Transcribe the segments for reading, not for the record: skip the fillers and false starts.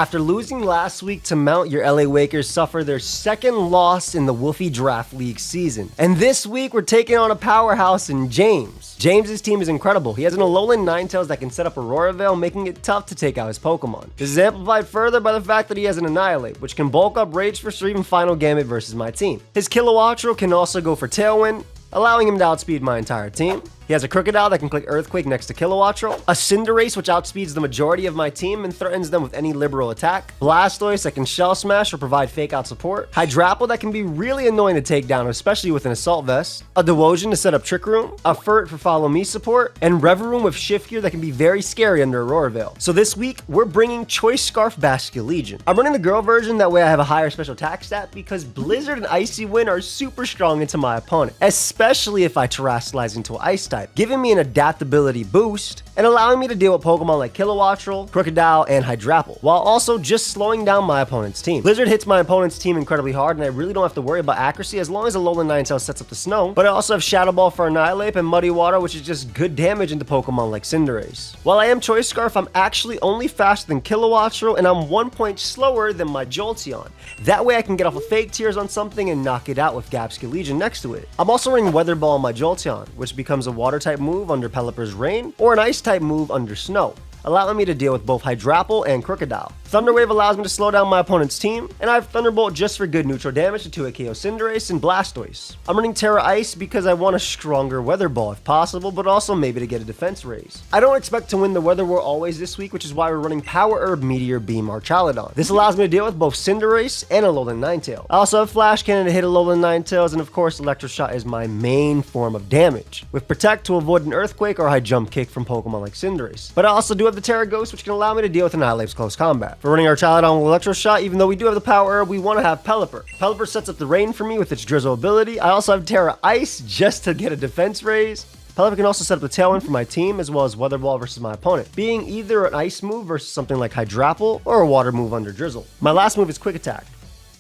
After losing last week to Mount, your LA Wakers suffer their second loss in the Wolfey Draft League season. And this week, we're taking on a powerhouse in James. James's team is incredible. He has an Alolan Ninetales that can set up Aurora Veil, making it tough to take out his Pokemon. This is amplified further by the fact that he has an Annihilate, which can bulk up Rage Fist or even Final Gambit versus my team. His Kilowattrel can also go for Tailwind, allowing him to outspeed my entire team. He has a Crocodile that can click Earthquake next to Kilowattrel, a Cinderace which outspeeds the majority of my team and threatens them with any liberal attack, Blastoise that can Shell Smash or provide Fake Out support, Hydrapple that can be really annoying to take down, especially with an Assault Vest, a Dewotion to set up Trick Room, a Furt for Follow Me support, and Reverum with Shift Gear that can be very scary under Aurora Veil. So this week, we're bringing Choice Scarf Basculegion. I'm running the girl version, that way I have a higher special attack stat because Blizzard and Icy Wind are super strong into my opponent, especially if I Terrasilize into an Ice type, giving me an adaptability boost and allowing me to deal with Pokemon like Kilowattrel, Crocodile, and Hydrapple, while also just slowing down my opponent's team. Blizzard hits my opponent's team incredibly hard, and I really don't have to worry about accuracy as long as Alolan Ninetales sets up the snow, but I also have Shadow Ball for Annihilate and Muddy Water, which is just good damage into Pokemon like Cinderace. While I am Choice Scarf, I'm actually only faster than Kilowattrel, and I'm 1 point slower than my Jolteon. That way I can get off of Fake Tears on something and knock it out with Basculegion next to it. I'm also running Weather Ball on my Jolteon, which becomes a Water type move under Pelipper's Rain, or an Ice type move under Snow, allowing me to deal with both Hydrapple and Crocodile. Thunder Wave allows me to slow down my opponent's team, and I have Thunderbolt just for good neutral damage to 2-hit KO Cinderace and Blastoise. I'm running Terra Ice because I want a stronger Weather Ball if possible, but also maybe to get a defense raise. I don't expect to win the Weather War always this week, which is why we're running Power Herb, Meteor Beam, Archaludon. This allows me to deal with both Cinderace and Alolan Ninetales. I also have Flash Cannon to hit Alolan Ninetales, and of course Electro Shot is my main form of damage, with Protect to avoid an Earthquake or High Jump Kick from Pokemon like Cinderace. But I also do have the Terra Ghost, which can allow me to deal with Annihilate's close combat. For running Archaludon with Electro Shot, even though we do have the Power Herb, we want to have Pelipper. Pelipper sets up the rain for me with its Drizzle ability. I also have Terra Ice just to get a defense raise. Pelipper can also set up the Tailwind for my team, as well as Weather Ball versus my opponent, being either an Ice move versus something like Hydrapple or a Water move under Drizzle. My last move is Quick Attack.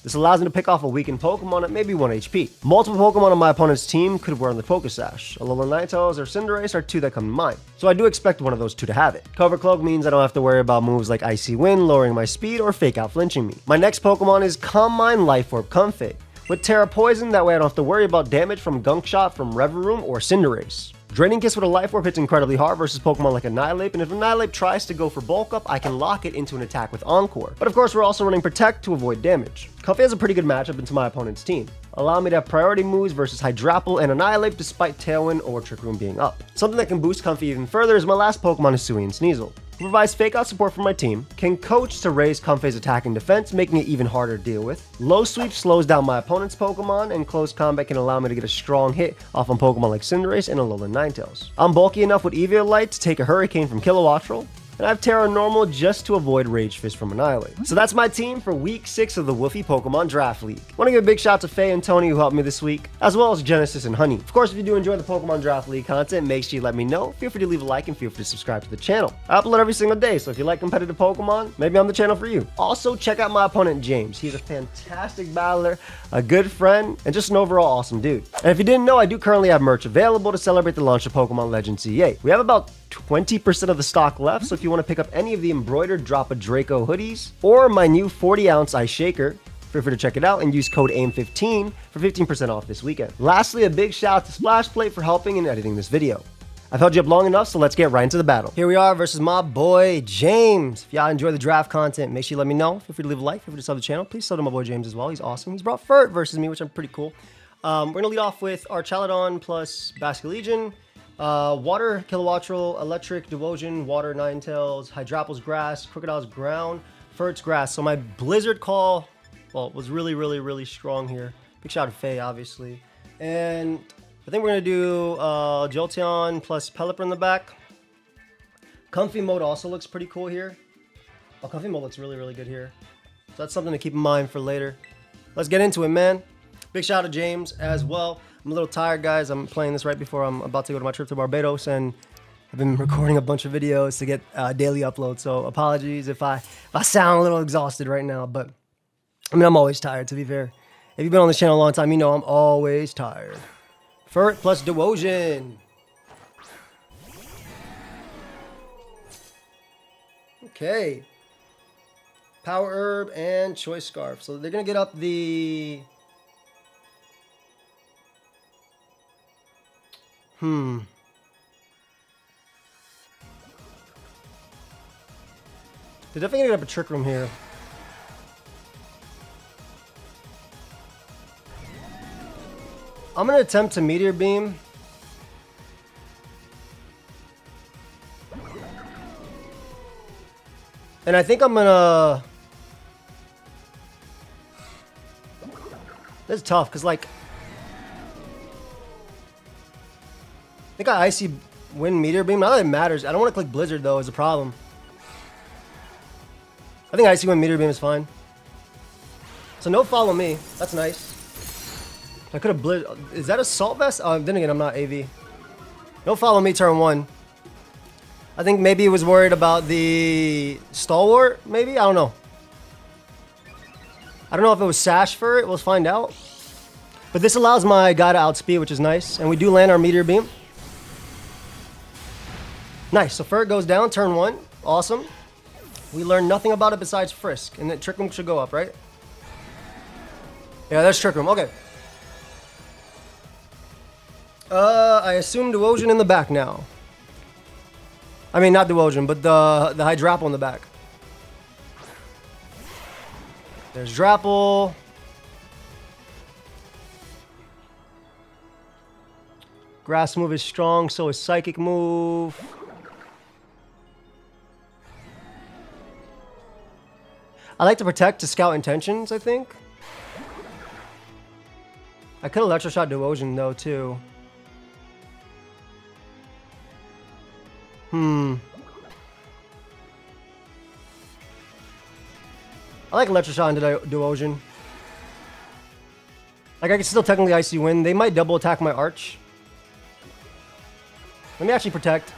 This allows me to pick off a weakened Pokemon at maybe 1 HP. Multiple Pokemon on my opponent's team could wear on the Pokesash. Alolan Ninetales or Cinderace are two that come to mind, so I do expect one of those two to have it. Cover Cloak means I don't have to worry about moves like Icy Wind, lowering my speed, or Fake Out flinching me. My next Pokemon is Calm Mind Life Orb Comfey, with Terra Poison, that way I don't have to worry about damage from Gunk Shot from Reverum or Cinderace. Draining Kiss with a Life Orb hits incredibly hard versus Pokemon like Annihilate, and if Annihilate tries to go for Bulk Up, I can lock it into an attack with Encore. But of course, we're also running Protect to avoid damage. Comfey has a pretty good matchup into my opponent's team, allowing me to have priority moves versus Hydrapple and Annihilate despite Tailwind or Trick Room being up. Something that can boost Comfey even further is my last Pokemon, Hisui and Sneasel, who provides Fake Out support for my team, can coach to raise Comfey's attack and defense, making it even harder to deal with. Low Sweep slows down my opponent's Pokemon, and Close Combat can allow me to get a strong hit off on Pokemon like Cinderace and Alolan Ninetales. I'm bulky enough with Eviolite to take a Hurricane from Kilowattrel, and I have Terra Normal just to avoid Rage Fist from Annihilate. So that's my team for week 6 of the Wolfey Pokemon Draft League. I want to give a big shout out to Faye and Tony who helped me this week, as well as Genesis and Honey. Of course, if you do enjoy the Pokemon Draft League content, make sure you let me know. Feel free to leave a like and feel free to subscribe to the channel. I upload every single day, so if you like competitive Pokemon, maybe I'm the channel for you. Also, check out my opponent James. He's a fantastic battler, a good friend, and just an overall awesome dude. And if you didn't know, I do currently have merch available to celebrate the launch of Pokemon Legends CA. We have about 20% of the stock left, so if you want to pick up any of the embroidered Drop a Draco hoodies or my new 40-ounce ice shaker, feel free to check it out and use code AIM15 for 15% off this weekend. Lastly, a big shout out to Splash Plate for helping in editing this video. I've held you up long enough, so let's get right into the battle. Here we are versus my boy James. If y'all enjoy the draft content, make sure you let me know. Feel free to leave a like, feel free to sub the channel. Please sub to my boy James as well. He's awesome. He's brought Furt versus me, which I'm pretty cool. We're gonna lead off with Archaludon plus Basculegion. Water, Kilowattrel, Electric, Dewotion, Water, Ninetales, Hydrapple's Grass, Crocodile's Ground, Furt's Grass. So my Blizzard call, well, was really strong here. Big shout out to Faye, obviously. And I think we're going to do Jolteon plus Pelipper in the back. Comfey mode also looks pretty cool here. Oh, Comfey mode looks really good here. So that's something to keep in mind for later. Let's get into it, man. Big shout out to James as well. I'm a little tired, guys. I'm playing this right before I'm about to go to my trip to Barbados, and I've been recording a bunch of videos to get daily uploads. So apologies if I sound a little exhausted right now, but I mean, I'm always tired, to be fair. If you've been on this channel a long time, you know I'm always tired. Furt plus Dewotion. Okay. Power Herb and Choice Scarf. So they're going to get up the... They're definitely going to get up a Trick Room here. I'm going to attempt to Meteor Beam. And I think I'm going to... This is tough, because, like... I think I Icy Wind Meteor Beam. Not that it matters. I don't want to click Blizzard, though, is a problem. I think Icy Wind Meteor Beam is fine. So no Follow Me. That's nice. I could have Blizzard. Is that Assault Vest? Oh, then again, I'm not AV. No Follow Me turn 1. I think maybe he was worried about the Stalwart, maybe? I don't know. I don't know if it was Sash for it. Let's find out. But this allows my guy to outspeed, which is nice. And we do land our Meteor Beam. Nice. So Fur goes down, turn 1. Awesome. We learned nothing about it besides Frisk. And then Trick Room should go up, right? Yeah, that's Trick Room. Okay. I assume Duosion in the back now. I mean, not Duosion, but the Hydrapple in the back. There's Drapple. Grass move is strong, so is Psychic move. I like to protect to scout intentions, I think. I could Electroshot Duosion, though, too. I like Electroshot into Duosion. Like, I can still technically Icy Wind. They might double attack my Arch. Let me actually protect.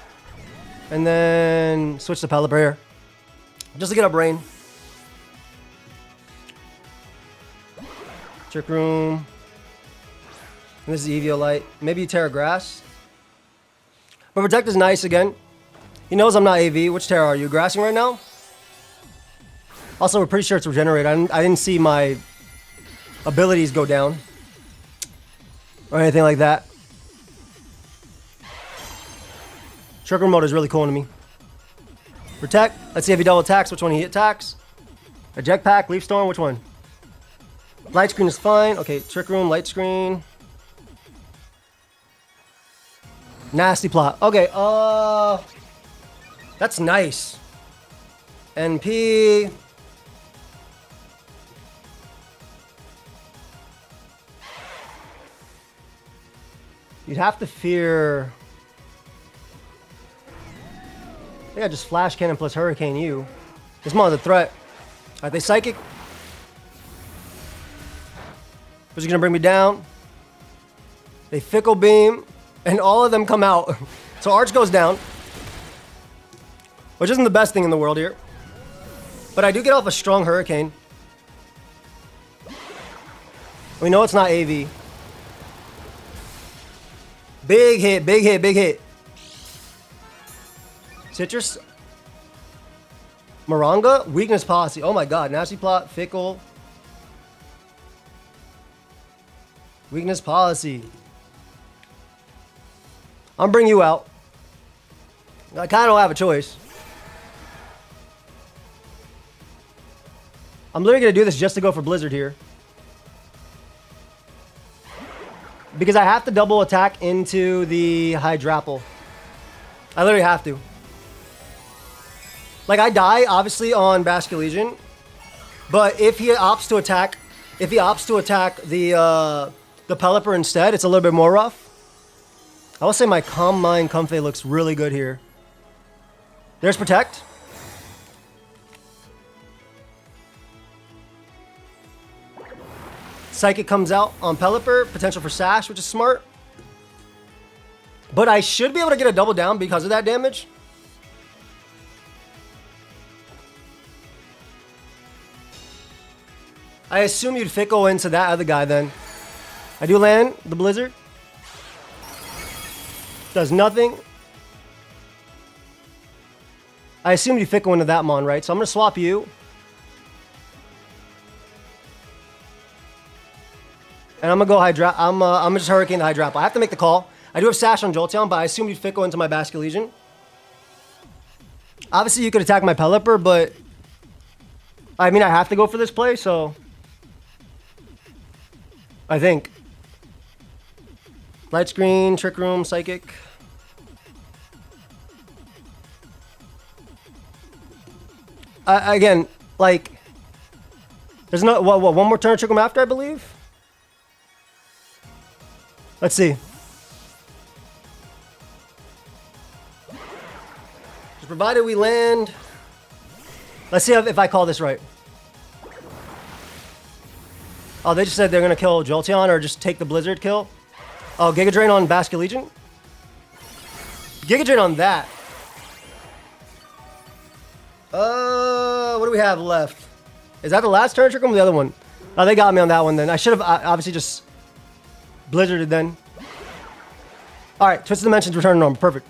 And then switch to Pelipper here. Just to get up Rain. Trick Room. And this is Eviolite. Maybe Terra Grass. But Protect is nice again. He knows I'm not AV. Which Terra are you? Grassing right now? Also, we're pretty sure it's Regenerate. I didn't see my abilities go down. Or anything like that. Trick Room mode is really cool to me. Protect. Let's see if he double attacks. Which one he attacks? Eject Pack, Leaf Storm. Which one? Light Screen is fine. Okay, Trick Room, Light Screen. Nasty Plot. Okay, that's nice. NP. You'd have to fear... I think I just Flash Cannon plus Hurricane you. This mon's a threat. Alright, they Psychic. Who's gonna bring me down? They Fickle Beam. And all of them come out. So Arch goes down. Which isn't the best thing in the world here. But I do get off a strong Hurricane. We know it's not AV. Big hit, big hit, big hit. Citrus. Moronga. Weakness Policy. Oh my god. Nasty Plot. Fickle. Weakness Policy. I'm bringing you out. I kind of don't have a choice. I'm literally going to do this just to go for Blizzard here. Because I have to double attack into the Hydrapple. I literally have to. Like, I die, obviously, on Basket Legion. But if he opts to attack... If he opts to attack the Pelipper instead, it's a little bit more rough. I will say my Calm Mind Comfey looks really good here. There's Protect. Psychic comes out on Pelipper. Potential for Sash, which is smart. But I should be able to get a double down because of that damage. I assume you'd Fickle into that other guy then. I do land the Blizzard. Does nothing. I assume you Fickle into that Mon, right? So I'm going to swap you. And I'm gonna go Hydra. I'm just Hurricane the Hydrapple. I have to make the call. I do have Sash on Jolteon, but I assume you'd Fickle into my Basket Legion. Obviously, you could attack my Pelipper, but I mean, I have to go for this play, so I think. Light Screen, Trick Room, Psychic. Again, like, there's no, what, one more turn Trick Room after, I believe? Let's see. Just provided we land. Let's see if I call this right. Oh, they just said they're going to kill Jolteon or just take the Blizzard kill. Oh, Giga Drain on Basket Legion? Giga Drain on that. What do we have left? Is that the last turn Trick Room or the other one? Oh, they got me on that one then. I should have obviously just Blizzarded then. Alright, Twisted Dimensions return to normal. Perfect.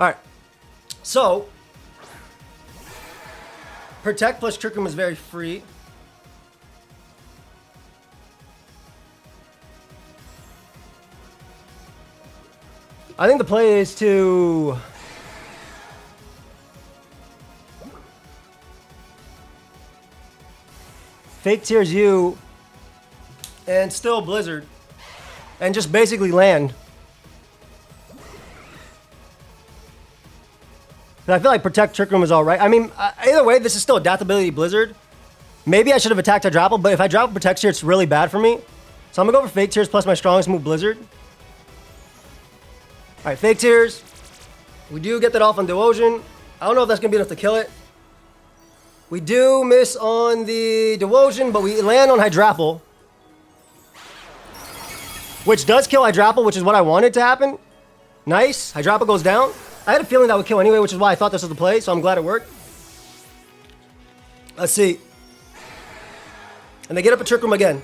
Alright. So, Protect plus Trick Room is very free. I think the play is to Fake Tears you and still Blizzard and just basically land. I feel like Protect Trick Room is alright. I mean, either way, this is still Adaptability Blizzard. Maybe I should have attacked Hydrapple, but if I drop Protect here, it's really bad for me. So I'm going to go for Fake Tears plus my strongest move, Blizzard. Alright, Fake Tears. We do get that off on Dewotion. I don't know if that's going to be enough to kill it. We do miss on the Dewotion, but we land on Hydrapple. Which does kill Hydrapple, which is what I wanted to happen. Nice. Hydrapple goes down. I had a feeling that would kill anyway, which is why I thought this was the play, so I'm glad it worked. Let's see. And they get up a Trick Room again.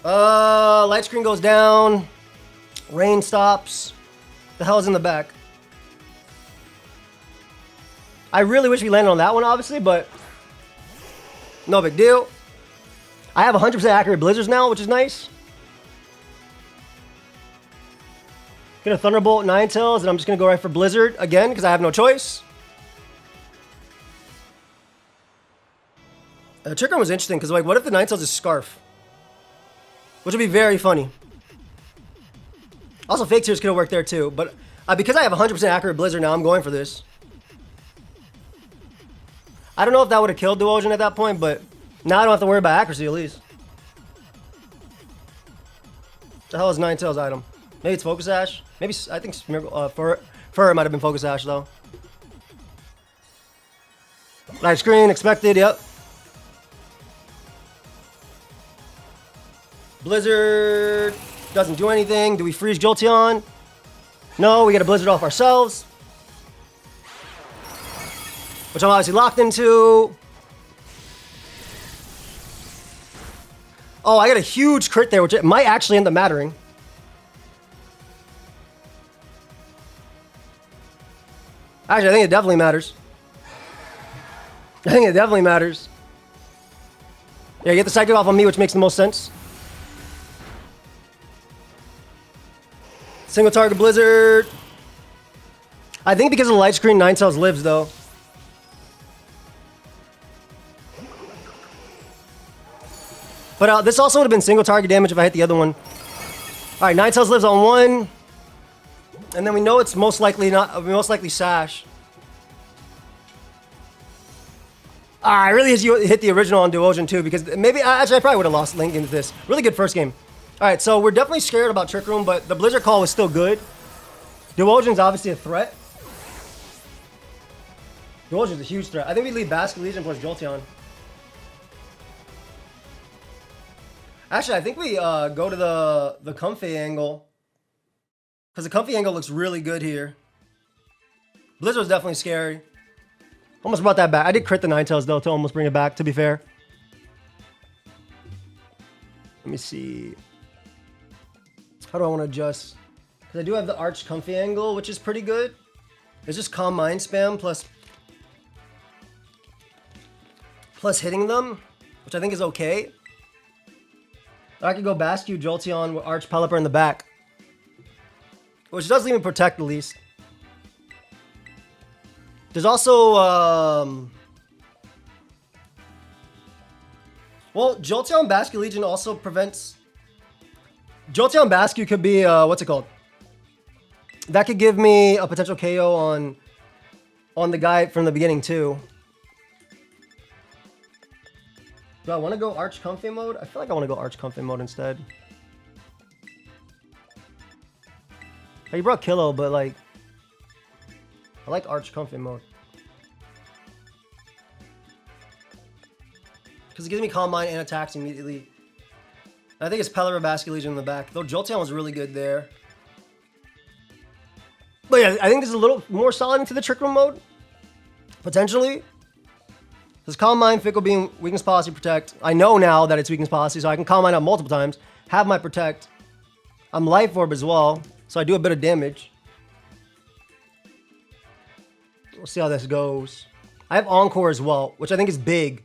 Light Screen goes down. Rain stops. The hell's in the back? I really wish we landed on that one, obviously, but no big deal. I have 100% accurate Blizzards now, which is nice. Get a Thunderbolt, Ninetales, and I'm just going to go right for Blizzard again, because I have no choice. The Trick Room was interesting, because, like, what if the Ninetales is Scarf? Which would be very funny. Also, Fake Tears could have worked there, too. But because I have 100% accurate Blizzard now, I'm going for this. I don't know if that would have killed Dewotion at that point, but now I don't have to worry about accuracy, at least. The hell is Ninetales item? Maybe it's Focus Sash? Maybe, I think Fur might have been Focus Sash, though. Light Screen, expected, yep. Blizzard doesn't do anything. Do we freeze Jolteon? No, we get a Blizzard off ourselves. Which I'm obviously locked into. Oh, I got a huge crit there, which it might actually end up mattering. Actually, I think it definitely matters. I think it definitely matters. Yeah, get the Psychic off on me, which makes the most sense. Single target Blizzard. I think because of the Light Screen, Ninetales lives, though. But this also would have been single target damage if I hit the other one. Alright, Ninetales lives on one. And then we know it's most likely Sash. I really hit the original on Dewotion too, because maybe, actually I probably would have lost Link into this. Really good first game. Alright, so we're definitely scared about Trick Room, but the Blizzard call was still good. Dewotion's obviously a threat. Dewotion's a huge threat. I think we lead Basket Legion plus Jolteon. Actually, I think we go to the comfy angle. Because the comfy angle looks really good here. Blizzard's definitely scary. Almost brought that back. I did crit the Ninetales, though, to almost bring it back, to be fair. Let me see. How do I want to adjust? Because I do have the Arch comfy angle, which is pretty good. It's just Calm Mind spam plus... plus hitting them, which I think is okay. I could go Bascue, Jolteon with Arch Pelipper in the back, which doesn't even protect at least. There's also, well, Jolteon Bascue Legion also prevents. Jolteon Bascue could be, what's it called? That could give me a potential KO on the guy from the beginning too. Do I want to go Arch Comfy mode? I feel like I want to go Arch Comfy mode instead. He brought Kilo, but like, I like Arch Comfy mode. Because it gives me Calm Mind and attacks immediately. And I think it's Pelipper Bascule Legion in the back. Though Jolteon was really good there. But yeah, I think this is a little more solid into the Trick Room mode. Potentially. Because Calm Mind, Fickle Beam, Weakness Policy, Protect. I know now that it's Weakness Policy, so I can Calm Mind up multiple times. Have my Protect. I'm Life Orb as well, so I do a bit of damage. We'll see how this goes. I have Encore as well, which I think is big.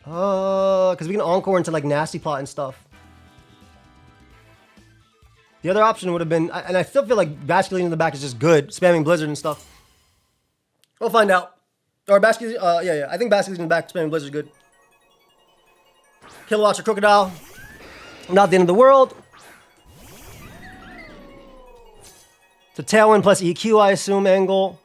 Because we can Encore into like Nasty Plot and stuff. The other option would have been, and I still feel like Bascule Legion in the back is just good, spamming Blizzard and stuff. We'll find out. Or Bascule, yeah. I think Bascule Legion in the back, spamming Blizzard is good. Kilowatts or Crocodile. Not the end of the world. It's a Tailwind plus EQ, I assume, angle.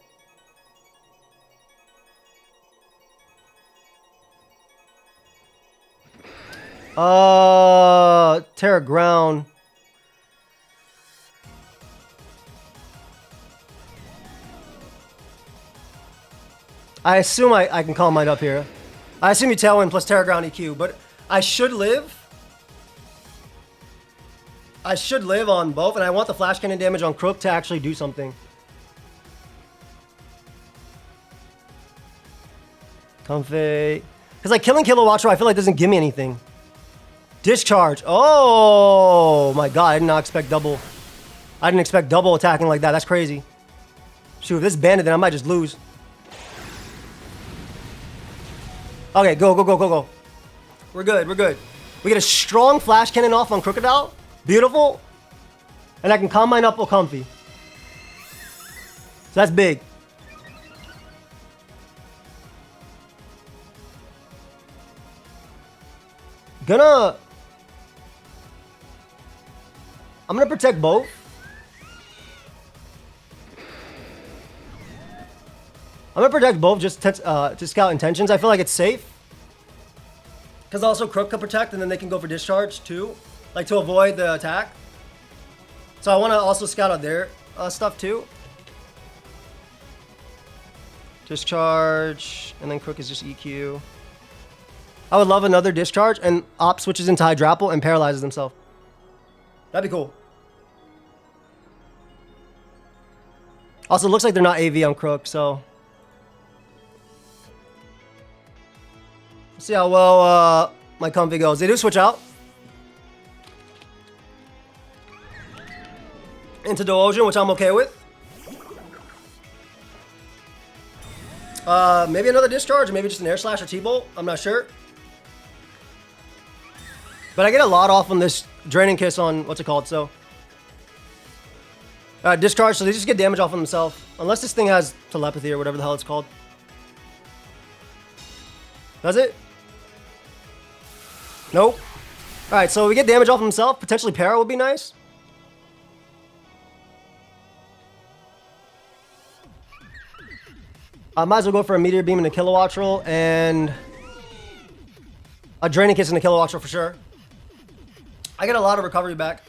Terra Ground. I assume I can Calm Mind up here. I assume you Tailwind plus Terra Ground EQ, but I should live. I should live on both, and I want the Flash Cannon damage on Crook to actually do something. Comfy. Because like killing Kilowattrel, I feel like doesn't give me anything. Discharge. Oh my god, I did not expect double. I didn't expect double attacking like that. That's crazy. Shoot, if this is banded, then I might just lose. Okay, go. We're good. We get a strong Flash Cannon off on Crocodile. Beautiful. And I can Calm Mind up with Comfy. So that's big. I'm gonna protect both. I'm gonna protect both just to scout intentions. I feel like it's safe. Because also Crook can protect and then they can go for discharge too. Like to avoid the attack. So I want to also scout out their stuff too. Discharge. And then Crook is just EQ. I would love another discharge and Op switches into Hydrapple and paralyzes himself. That'd be cool. Also, it looks like they're not AV on Crook, so... see how well my Comfy goes. They do switch out. Into Delusion, which I'm okay with. Maybe another discharge, or maybe just an Air Slash or T-Bolt. I'm not sure. But I get a lot off on this Draining Kiss on, what's it called, so... discharge, so they just get damage off on themselves. Unless this thing has telepathy or whatever the hell it's called. Does it? Nope. Alright, so we get damage off himself. Potentially Para would be nice. I might as well go for a Meteor Beam and a Kilowattrel and a Draining Kiss and a Kilowattrel for sure. I get a lot of recovery back.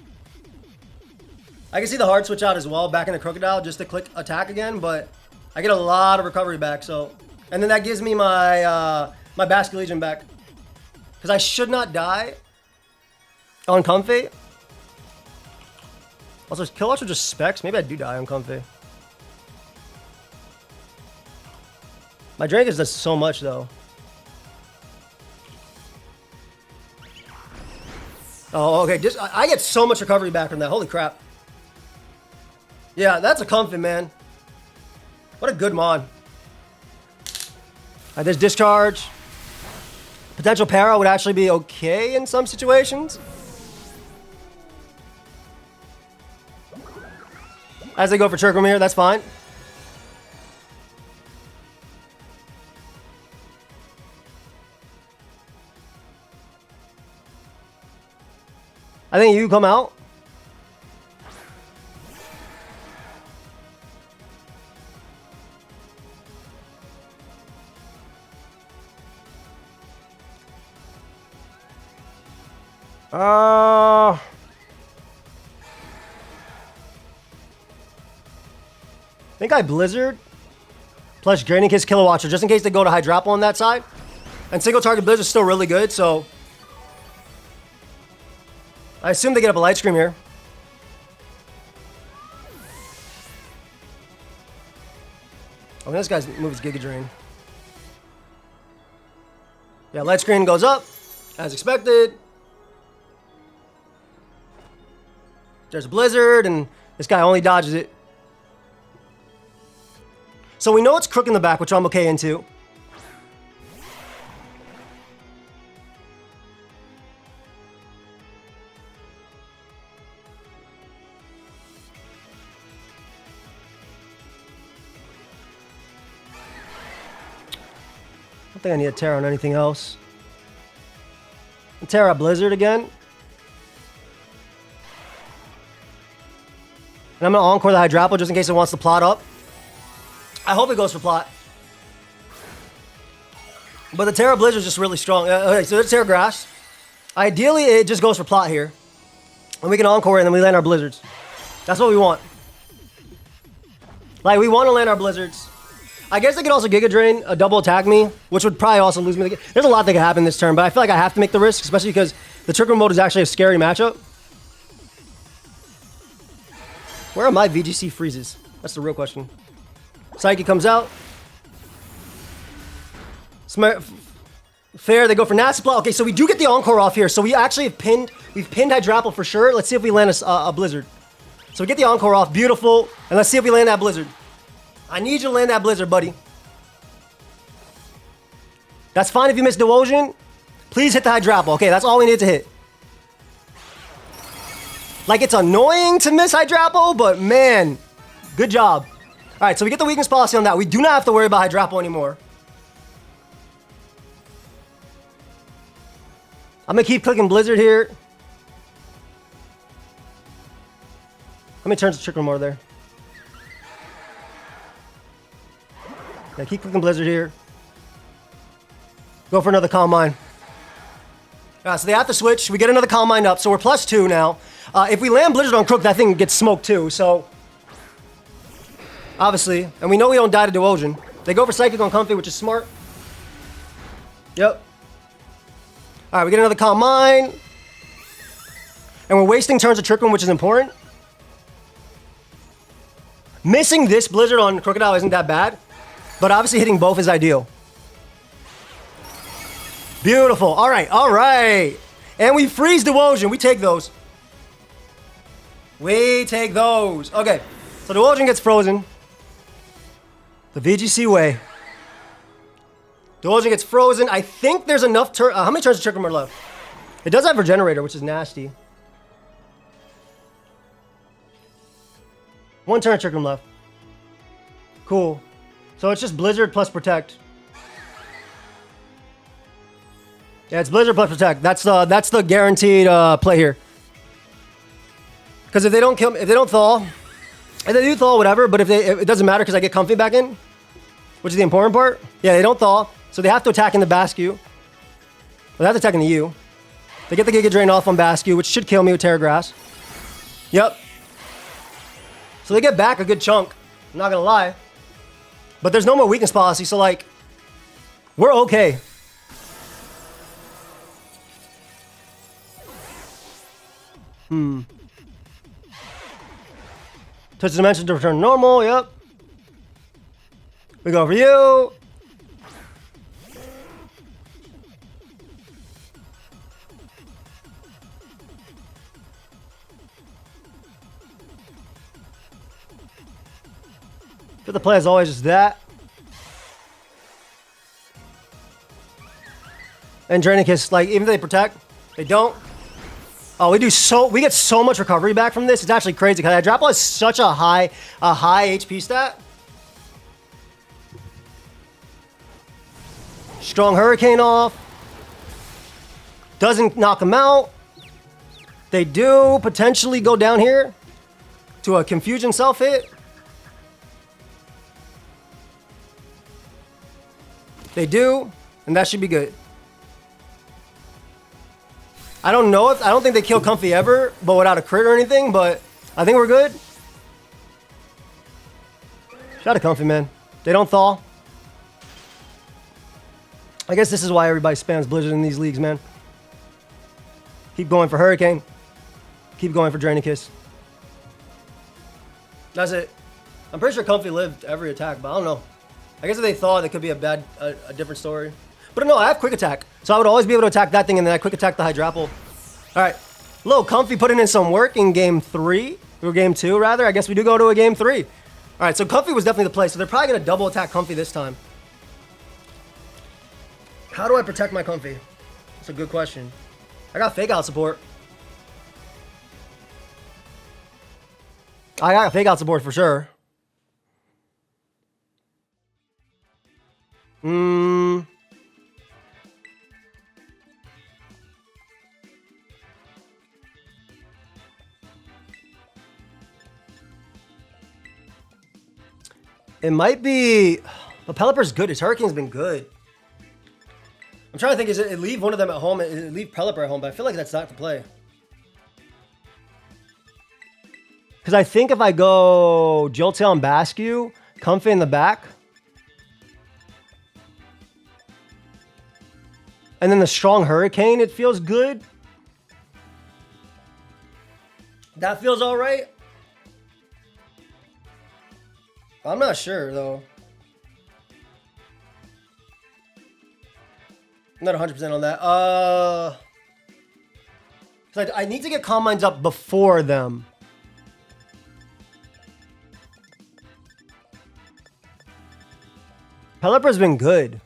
I can see the hard switch out as well, back into Crocodile just to click attack again, but I get a lot of recovery back, so... and then that gives me my my Bascule Legion back. Because I should not die on Comfy. Also, is Kilowattrel just specs? Maybe I do die on Comfy. My Draining Kiss does so much, though. Oh, okay. Just I get so much recovery back from that. Holy crap. Yeah, that's a Comfy, man. What a good mod. There's discharge. Potential para would actually be okay in some situations. As they go for Trick Room here, that's fine. I think you come out. I think I Blizzard plus Draining Kiss Killer Watcher just in case they go to Hydrapple on that side. And single target Blizzard is still really good, so I assume they get up a Light Scream here. Oh, this guy's moves Giga Drain. Yeah, Light Screen goes up as expected. There's a Blizzard, and this guy only dodges it. So we know it's Crook in the back, which I'm okay into. I don't think I need a Terra on anything else. Terra Blizzard again. And I'm going to Encore the Hydrapple just in case it wants to plot up. I hope it goes for plot. But the Terra Blizzard is just really strong. Okay, so there's Terra Grass. Ideally, it just goes for plot here. And we can Encore and then we land our Blizzards. That's what we want. Like, we want to land our Blizzards. I guess they could also Giga Drain, double attack me, which would probably also lose me the game. There's a lot that could happen this turn, but I feel like I have to make the risk, especially because the Trick Room mode is actually a scary matchup. Where are my VGC freezes? That's the real question. Psyche comes out. Fair, they go for Nasty Plot. Okay, so we do get the Encore off here. So we actually have we've pinned Hydrapple for sure. Let's see if we land a Blizzard. So we get the Encore off, beautiful. And let's see if we land that Blizzard. I need you to land that Blizzard, buddy. That's fine if you miss Devotion. Please hit the Hydrapple. Okay, that's all we need to hit. Like, it's annoying to miss Hydrapple, but man, good job. All right, so we get the weakness policy on that. We do not have to worry about Hydrapple anymore. I'm going to keep clicking Blizzard here. How many turns to Trick Room more there? Yeah, keep clicking Blizzard here. Go for another Calm Mind. So they have to switch. We get another Calm Mind up, so we're +2 now. If we land Blizzard on Crook, that thing gets smoked too, so... Obviously. And we know we don't die to Devotion. They go for Psychic on Comfy, which is smart. Yep. Alright, we get another Calm Mind. And we're wasting turns of Trick Room, which is important. Missing this Blizzard on Crocodile isn't that bad. But obviously hitting both is ideal. Beautiful. Alright, alright. And we freeze Devotion. We take those. We take those. Okay. So Devotion gets frozen. The VGC way. Devotion gets frozen. I think there's enough turn. How many turns does Trick Room are left? It does have Regenerator, which is nasty. One turn of Trick Room left. Cool. So it's just Blizzard plus Protect. Yeah, it's Blizzard plus Protect. That's the guaranteed play here. Because if they don't kill, if they don't thaw, if they do thaw, whatever. But if it doesn't matter because I get Comfy back in, which is the important part. Yeah, they don't thaw, so they have to attack in the Basque. Well, they have to attack in the U. They get the Giga Drain off on Basque, which should kill me with Terra Grass. Yep. So they get back a good chunk. I'm not gonna lie. But there's no more weakness policy, so like, we're okay. Touch the dimension to return normal, yep. We go for you. But the play is always just that. And Draenicus, like, even if they protect, they don't. Oh, we get so much recovery back from this. It's actually crazy because Hydrapple has such a high HP stat. Strong Hurricane off. Doesn't knock them out. They do potentially go down here to a Confusion self-hit. They do, and that should be good. I don't think they kill Comfy ever, but without a crit or anything, but I think we're good. Shout out to Comfy, man. They don't thaw. I guess this is why everybody spams Blizzard in these leagues, man. Keep going for Hurricane. Keep going for Draenicus. That's it. I'm pretty sure Comfy lived every attack, but I don't know. I guess if they thought it could be a different story. But no, I have quick attack. So I would always be able to attack that thing and then I quick attack the Hydrapple. All right. Little Comfy putting in some work in game 3. Or game 2, rather. I guess we do go to a game 3. All right, so Comfy was definitely the play. So they're probably going to double attack Comfy this time. How do I protect my Comfy? That's a good question. I got fake out support. I got fake out support for sure. It might be... But Pelipper's good. His Hurricane's been good. I'm trying to think, is it leave one of them at home and leave Pelipper at home, but I feel like that's not the play. Because I think if I go Jolteon and Bascue, Comfy in the back, and then the strong Hurricane, it feels good. That feels all right. I'm not sure, though. I'm not 100% on that. 'Cause I need to get Calm Minds up before them. Pelipper's been good.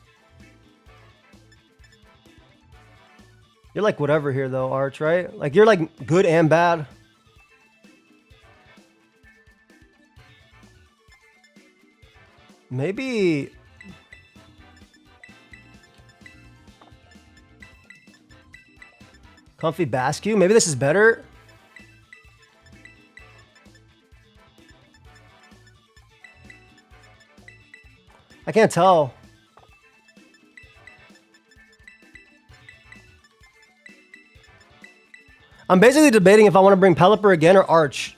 You're like whatever here, though, Arch, right? Like, you're like good and bad. Maybe... Comfy Bascue? Maybe this is better? I can't tell. I'm basically debating if I want to bring Pelipper again or Arch.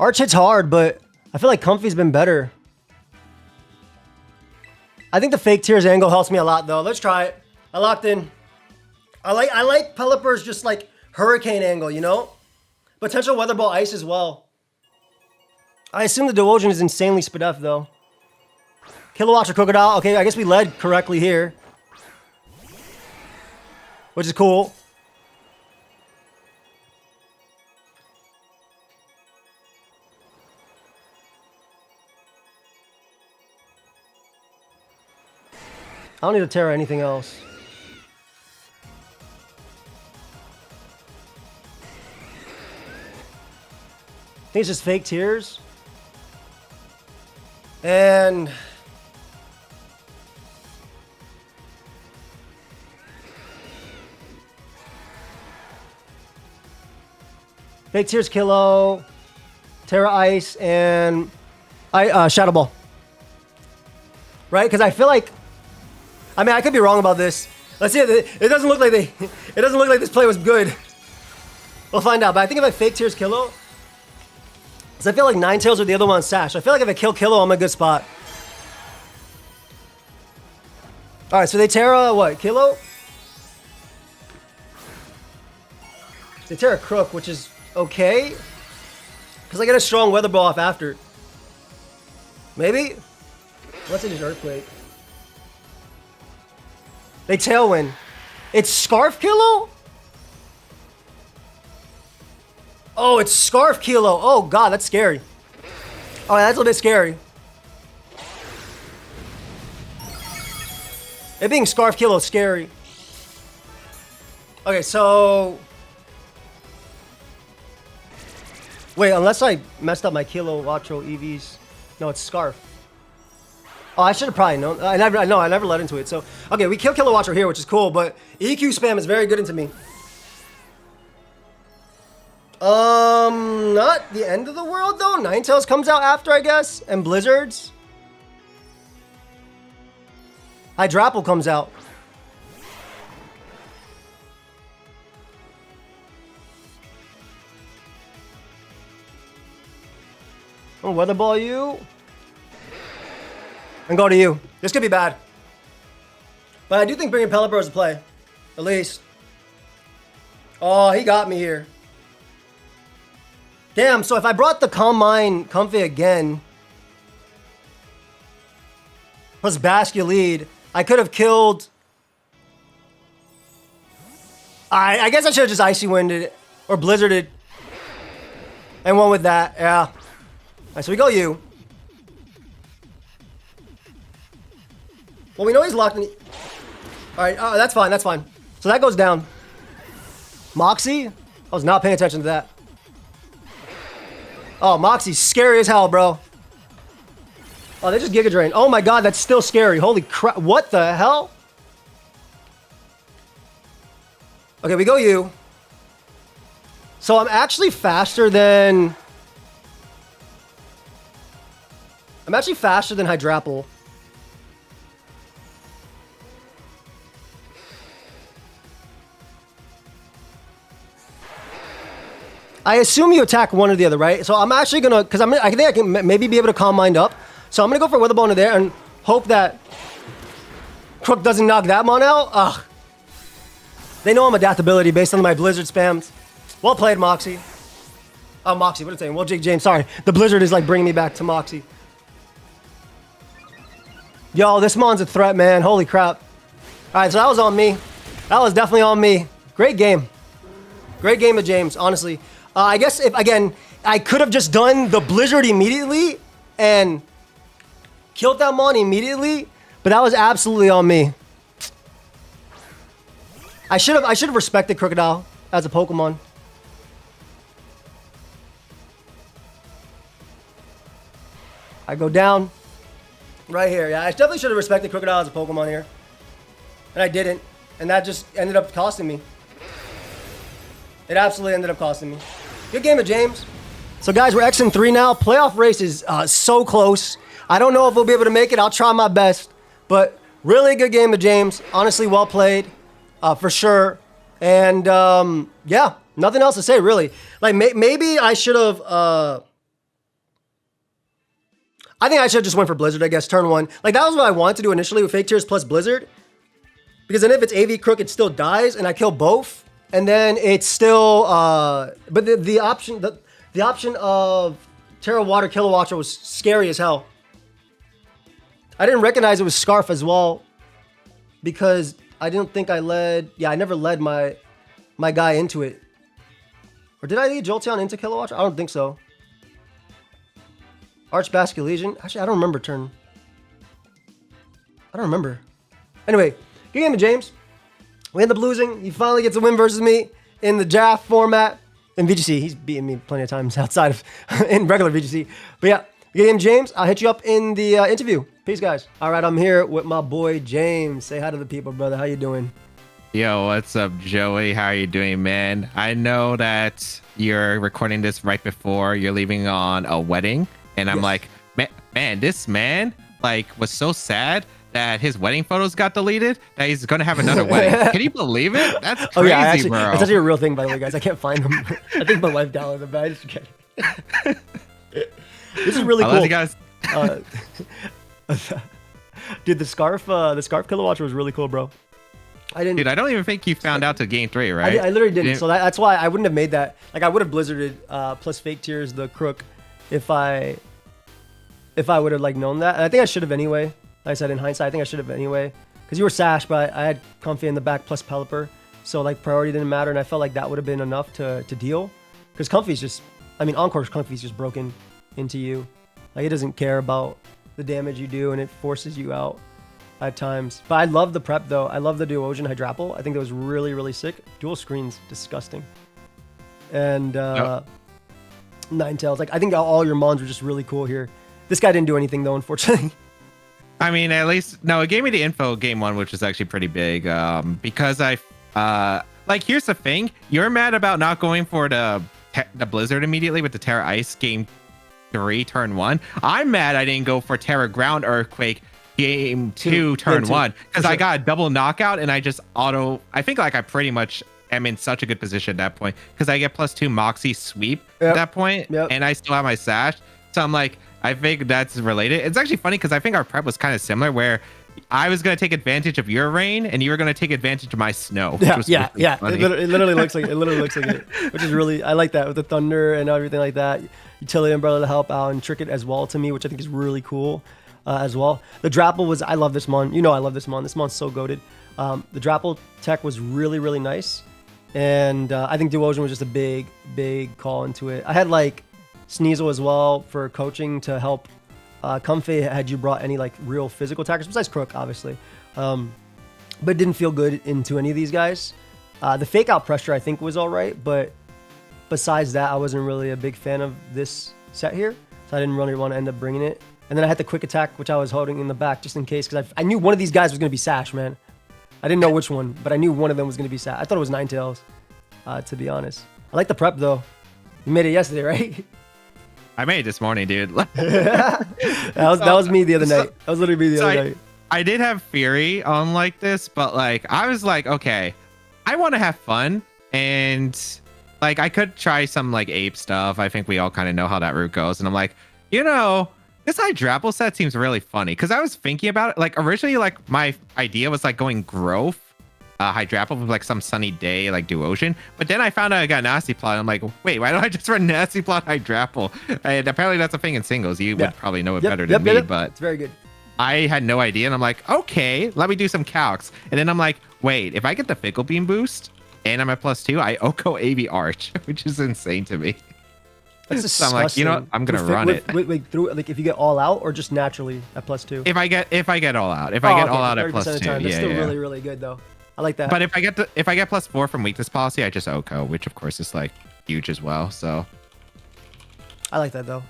Arch hits hard, but I feel like Comfy's been better. I think the fake tears angle helps me a lot, though. Let's try it. I locked in. I like Pelipper's just like Hurricane angle, you know? Potential Weather Ball Ice as well. I assume the Dewogen is insanely Spadef, though. Kilowatts or Crocodile. Okay, I guess we led correctly here. Which is cool. I don't need to Terra anything else. I think it's just fake tears. And... Fake Tears Kilo, Terra Ice, and Shadow Ball. Right? Because I feel like... I mean, I could be wrong about this. Let's see. It doesn't look like they... It doesn't look like this play was good. We'll find out. But I think if I Fake Tears Kilo... Because I feel like Ninetales or the other one Sash. I feel like if I kill Kilo, I'm in a good spot. Alright, so they Terra what? Kilo? They Terra Crook, which is okay. Because I get a strong Weather Ball off after. Maybe? Let's just Earthquake. They Tailwind. It's Scarf Kilo? Oh, it's Scarf Kilo. Oh, God, that's scary. Oh, that's a little bit scary. It being Scarf Kilo is scary. Okay, so... Wait, unless I messed up my Kilowattrel EVs. No, it's Scarf. Oh, I should have probably known. I never led into it. So, okay, we kill Kilowattrel here, which is cool, but EQ spam is very good into me. Not the end of the world, though. Ninetales comes out after, I guess, and Blizzards. Hydrapple comes out. I'll Weather Ball you. And go to you. This could be bad. But I do think bringing Pelipper is a play. At least. Oh, he got me here. Damn, so if I brought the Calm Mind Comfy again, plus Basculete, I could have killed... I guess I should have just Icy Winded it, or Blizzarded. And went with that, yeah. Alright, so we go you. Well, we know he's locked in... Alright, that's fine, that's fine. So that goes down. Moxie? I was not paying attention to that. Oh, Moxie's scary as hell, bro. Oh, they just Giga Drain. Oh my god, that's still scary. Holy crap. What the hell? Okay, we go you. So I'm actually faster than... Hydrapple. I assume you attack one or the other, right? So I'm actually gonna, because I think I can maybe be able to Calm Mind up. So I'm gonna go for Weather Ball into there and hope that Crook doesn't knock that mon out. Ugh. They know I'm adaptability based on my Blizzard spams. Well played, Moxie. Oh, Moxie, what am I saying? Well, Jake James, sorry. The Blizzard is like bringing me back to Moxie. Yo, this mon's a threat, man. Holy crap. All right, so that was on me. That was definitely on me. Great game. Great game of James, honestly. I guess if, again, I could have just done the Blizzard immediately and killed that mon immediately, but that was absolutely on me. I should have respected Crocodile as a Pokemon. I go down right here. Yeah, I definitely should have respected Crocodile as a Pokemon here. And I didn't. And that just ended up costing me. It absolutely ended up costing me. Good game of James. So guys, we're X and 3 now. Playoff race is so close. I don't know if we'll be able to make it. I'll try my best. But really good game of James. Honestly, well played. For sure. And yeah, nothing else to say, really. Like, maybe I should have... I think I should have just went for Blizzard, I guess, turn 1. Like, that was what I wanted to do initially with Fake Tears plus Blizzard. Because then if it's AV Crook, it still dies, and I kill both. And then it's still... but the option of Terra Water Kilowattrel was scary as hell. I didn't recognize it was Scarf as well. Because I didn't think I led... Yeah, I never led my guy into it. Or did I lead Jolteon into Kilowattrel? I don't think so. Arch Basculation. Actually, I don't remember turn. I don't remember. Anyway, good game of James. We end up losing. He finally gets a win versus me in the draft format. In VGC, he's beaten me plenty of times outside of in regular VGC. But yeah, good game, James. I'll hit you up in the interview. Peace, guys. All right, I'm here with my boy James. Say hi to the people, brother. How you doing? Yo, what's up, Joey? How are you doing, man? I know that you're recording this right before you're leaving on a wedding. And I'm like, man, this man was so sad that his wedding photos got deleted that he's going to have another wedding. Can you believe it? That's crazy, yeah, actually, bro. It's actually a real thing, by the way, guys. I can't find them. I think my wife downloaded them, but I just kidding. This is really cool. You guys. Dude, the scarf Kilowattrel was really cool, bro. Dude, I don't even think you found out to game 3, right? I literally didn't. So that's why I wouldn't have made that. Like, I would have Blizzarded plus Fake Tears the Crook if I would have known that. And I think I should have anyway. Like I said, in hindsight, I think I should have anyway. Because you were Sash, but I had Comfy in the back plus Pelipper. So priority didn't matter. And I felt like that would have been enough to deal. Because Comfy's just, Encore's Comfy's just broken into you. Like, it doesn't care about the damage you do and it forces you out. at times. But I love the prep though. I love the Duosion Hydrapple. I think that was really, really sick. Dual screens, disgusting. And Ninetales. Like I think all your mons were just really cool here. This guy didn't do anything though, unfortunately. I mean, at least no, it gave me the info game one, which was actually pretty big. Because like here's the thing, you're mad about not going for the Blizzard immediately with the Terra Ice game 3 turn 1. I'm mad I didn't go for Terra Ground Earthquake game 2 turn 1 because I got a double knockout and I just I think like I pretty much am in such a good position at that point because I get +2 Moxie sweep at that point, and I still have my sash. So I'm like, I think that's related. It's actually funny because I think our prep was kind of similar where I was going to take advantage of your rain and you were going to take advantage of my snow. Which yeah. It literally looks like it, which is really, I like that with the thunder and everything like that. Utility Umbrella to help out and trick it as well to me, which I think is really cool as well. The Drapple was, I love this mon. You know I love this mon. This mon's so goated. The Drapple tech was really, really nice. And I think Duosion was just a big call into it. I had like Sneasel as well for coaching to help Comfy had you brought any like real physical attackers besides Crook, obviously. But it didn't feel good into any of these guys. The fake out pressure I think was all right, but besides that, I wasn't really a big fan of this set here. So I didn't really want to end up bringing it. And then I had the quick attack, which I was holding in the back just in case, because I knew one of these guys was going to be Sash, man. I didn't know which one, but I knew one of them was going to be Sash. I thought it was Ninetales, to be honest. I like the prep, though. You made it yesterday, right? I made it this morning, dude. that was me the other night. That was literally me the other night. I did have Fury on like this, but like I was like, okay, I want to have fun, and like I could try some like ape stuff. I think we all kind of know how that route goes, and I'm like, you know, this Hydrapple set seems really funny because I was thinking about it. Like originally, like my idea was like going growth. Hydrapple with like some sunny day like Duosion, but then I found out I got Nasty Plot. I'm like, wait, why don't I just run Nasty Plot Hydrapple? And apparently that's a thing in singles. You would probably know it better than me, but it's very good. I had no idea, and I'm like, okay, let me do some calcs. And then I'm like, wait, if I get the Fickle Beam boost and I'm at +2, I Oko AV Arch, which is insane to me. That's so I'm like, you know what? I'm gonna run it. Wait, through like if you get all out or just naturally at +2? If I get all out, if I get all out at +2, that's still really, really good though. I like that. But if I get +4 from weakness policy, I just Oko, which of course is like huge as well. So I like that though.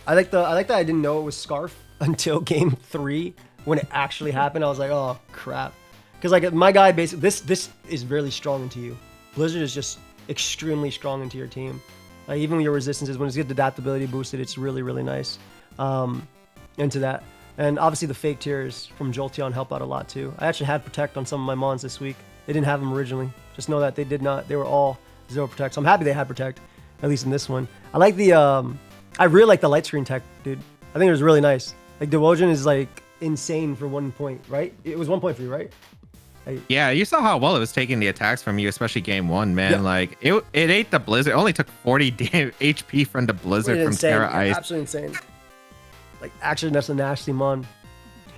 I like that I didn't know it was Scarf until game 3 when it actually happened. I was like, oh crap, because like my guy basically this is really strong into you. Blizzard is just extremely strong into your team. Like even with your resistances, when it's get adaptability boosted, it's really, really nice into that. And obviously the fake tears from Jolteon help out a lot too. I actually had Protect on some of my mons this week. They didn't have them originally. Just know that they did not. They were all 0 Protect. So I'm happy they had Protect, at least in this one. I like the, I really like the light screen tech, dude. I think it was really nice. Like Duosion is like insane for 1 point, right? It was 1 point for you, right? Yeah, you saw how well it was taking the attacks from you, especially game 1, man. Yeah. Like it ate the Blizzard. It only took 40 HP from the Blizzard from Terra Ice. Absolutely insane. Like actually, that's a nasty mon.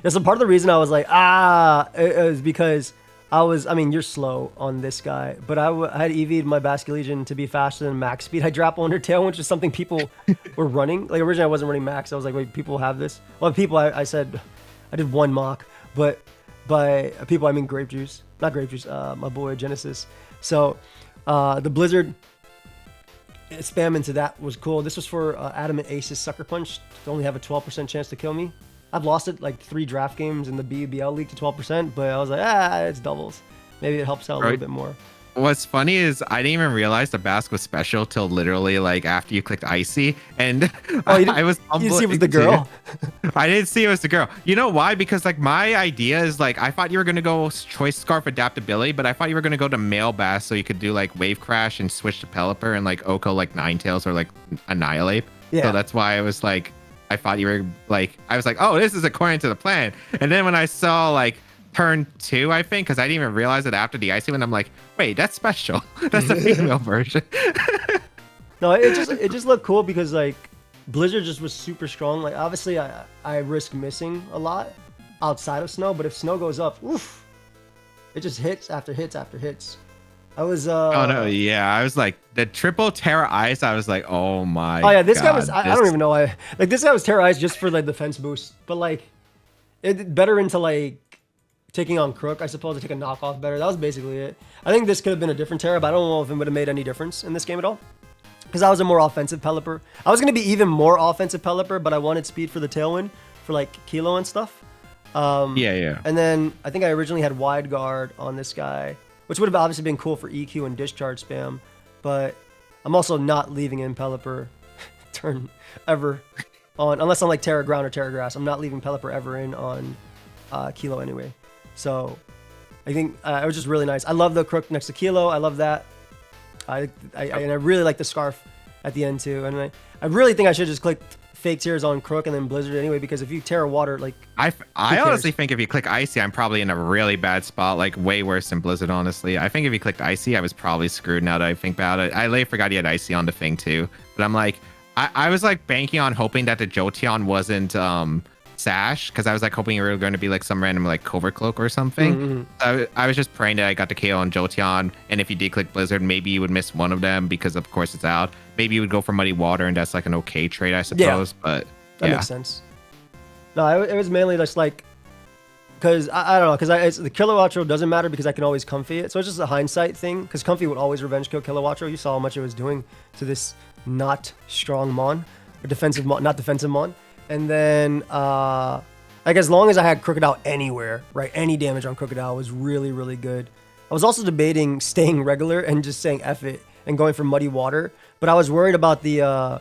Yeah, so part of the reason I was like, it was because I mean, you're slow on this guy, but I had EV'd my Basket Legion to be faster than max speed Hydrapple Undertale, which is something people were running. Like originally I wasn't running max. I was like, wait, people have this? Well, people, I said, I did 1 mock, but by people, I mean Grape Juice. Not Grape Juice, my boy Genesis. So the Blizzard spam into that was cool. This was for Adamant Ace's Sucker Punch to only have a 12% chance to kill me. I've lost it like 3 draft games in the BBL League to 12%, but I was like, it's doubles. Maybe it helps out a little bit more. What's funny is I didn't even realize the Basque was special till literally like after you clicked Icy, and I was. You didn't see it was the girl. I didn't see it was the girl. You know why? Because like my idea is like I thought you were gonna go Choice Scarf adaptability, but I thought you were gonna go to Male Bass so you could do like Wave Crash and switch to Pelipper and like Oko like Ninetales or like Annihilate. Yeah. So that's why I was like, I thought you were like, I was like, oh, this is according to the plan. And then when I saw like turn 2, I think, because I didn't even realize it after the Icy one, I'm like, wait, that's special. That's the female version. No, it just looked cool because like Blizzard just was super strong. Like obviously I risk missing a lot outside of Snow, but if Snow goes up, oof, it just hits after hits after hits. I was oh no, yeah, I was like the triple Terra Ice. I was like, oh my. Oh yeah, this guy was. I don't even know why. Like this guy was Terra Ice just for like defense boost, but like it better into like taking on Crook, I suppose, to take a knockoff better. That was basically it. I think this could have been a different Terra, but I don't know if it would have made any difference in this game at all. Because I was a more offensive Pelipper. I was going to be even more offensive Pelipper, but I wanted speed for the Tailwind for like Kilo and stuff. Yeah. And then I think I originally had Wide Guard on this guy, which would have obviously been cool for EQ and discharge spam. But I'm also not leaving in Pelipper turn ever on, unless I'm like Terra Ground or Terra Grass. I'm not leaving Pelipper ever in on Kilo anyway. So I think it was just really nice. I love the Crook next to Kilo. I love that. And I really like the Scarf at the end too. And I really think I should just click Fake Tears on Crook and then Blizzard anyway, because if you Terra Water, like I honestly think if you click Icy, I'm probably in a really bad spot, like way worse than Blizzard, honestly. I think if you clicked Icy, I was probably screwed now that I think about it. I literally forgot he had Icy on the thing too. But I'm like, I was like banking on hoping that the Jolteon wasn't Sash, because I was like hoping you were going to be like some random like Covert Cloak or something. I was just praying that I got the KO on Jolteon, and if you did click Blizzard, maybe you would miss one of them because of course it's out. Maybe you would go for Muddy Water, and that's like an okay trade, I suppose. But that makes sense. No, it was mainly just like, because I don't know, because the Kilowattrel doesn't matter because I can always Comfy it, so it's just a hindsight thing, because Comfy would always revenge kill Kilowattrel. You saw how much it was doing to this not strong Mon, or defensive Mon, not defensive Mon. And then, like, as long as I had Crocodile anywhere, right, any damage on Crocodile was really, really good. I was also debating staying regular and just saying F it and going for Muddy Water, but I was worried about the, I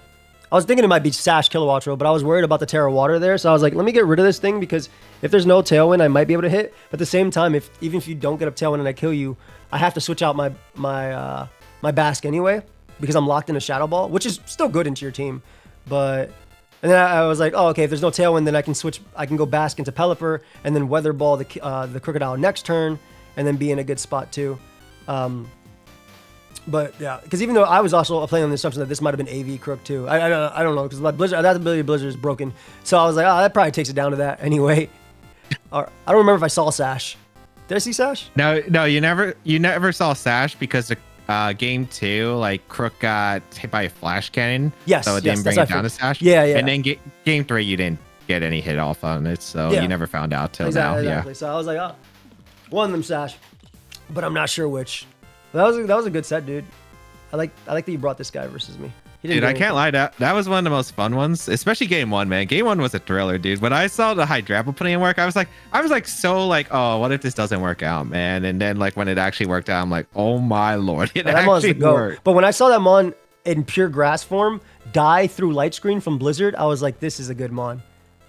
was thinking it might be Sash Kilowattrel, but I was worried about the Terra Water there, so I was like, let me get rid of this thing, because if there's no Tailwind, I might be able to hit, but at the same time, even if you don't get up Tailwind and I kill you, I have to switch out my Bask anyway, because I'm locked in a Shadow Ball, which is still good into your team, but... And then I was like, oh, okay, if there's no Tailwind, then I can go Bask into Pelipper, and then Weather Ball the Crocodile next turn, and then be in a good spot too. But yeah, because even though I was also playing on the assumption that this might have been AV Crook too. I don't know, because Blizzard, that ability of Blizzard is broken. So I was like, oh, that probably takes it down to that anyway. Or, I don't remember if I saw Sash. Did I see Sash? No, you never saw Sash because the game 2, like Crook got hit by a flash cannon. Yes, so it didn't bring it down to Sash. Yeah. And then game 3, you didn't get any hit off on it, so you never found out till now. Exactly. Yeah. So I was like, oh, one of them Sash, but I'm not sure which. That was a good set, dude. I like that you brought this guy versus me. Dude, I can't lie. That was one of the most fun ones, especially game 1, man. Game 1 was a thriller, dude. When I saw the Hydrapple putting in work, I was like, oh, what if this doesn't work out, man? And then like when it actually worked out, I'm like, oh my lord, it actually worked. But when I saw that Mon in pure grass form die through light screen from Blizzard, I was like, this is a good Mon.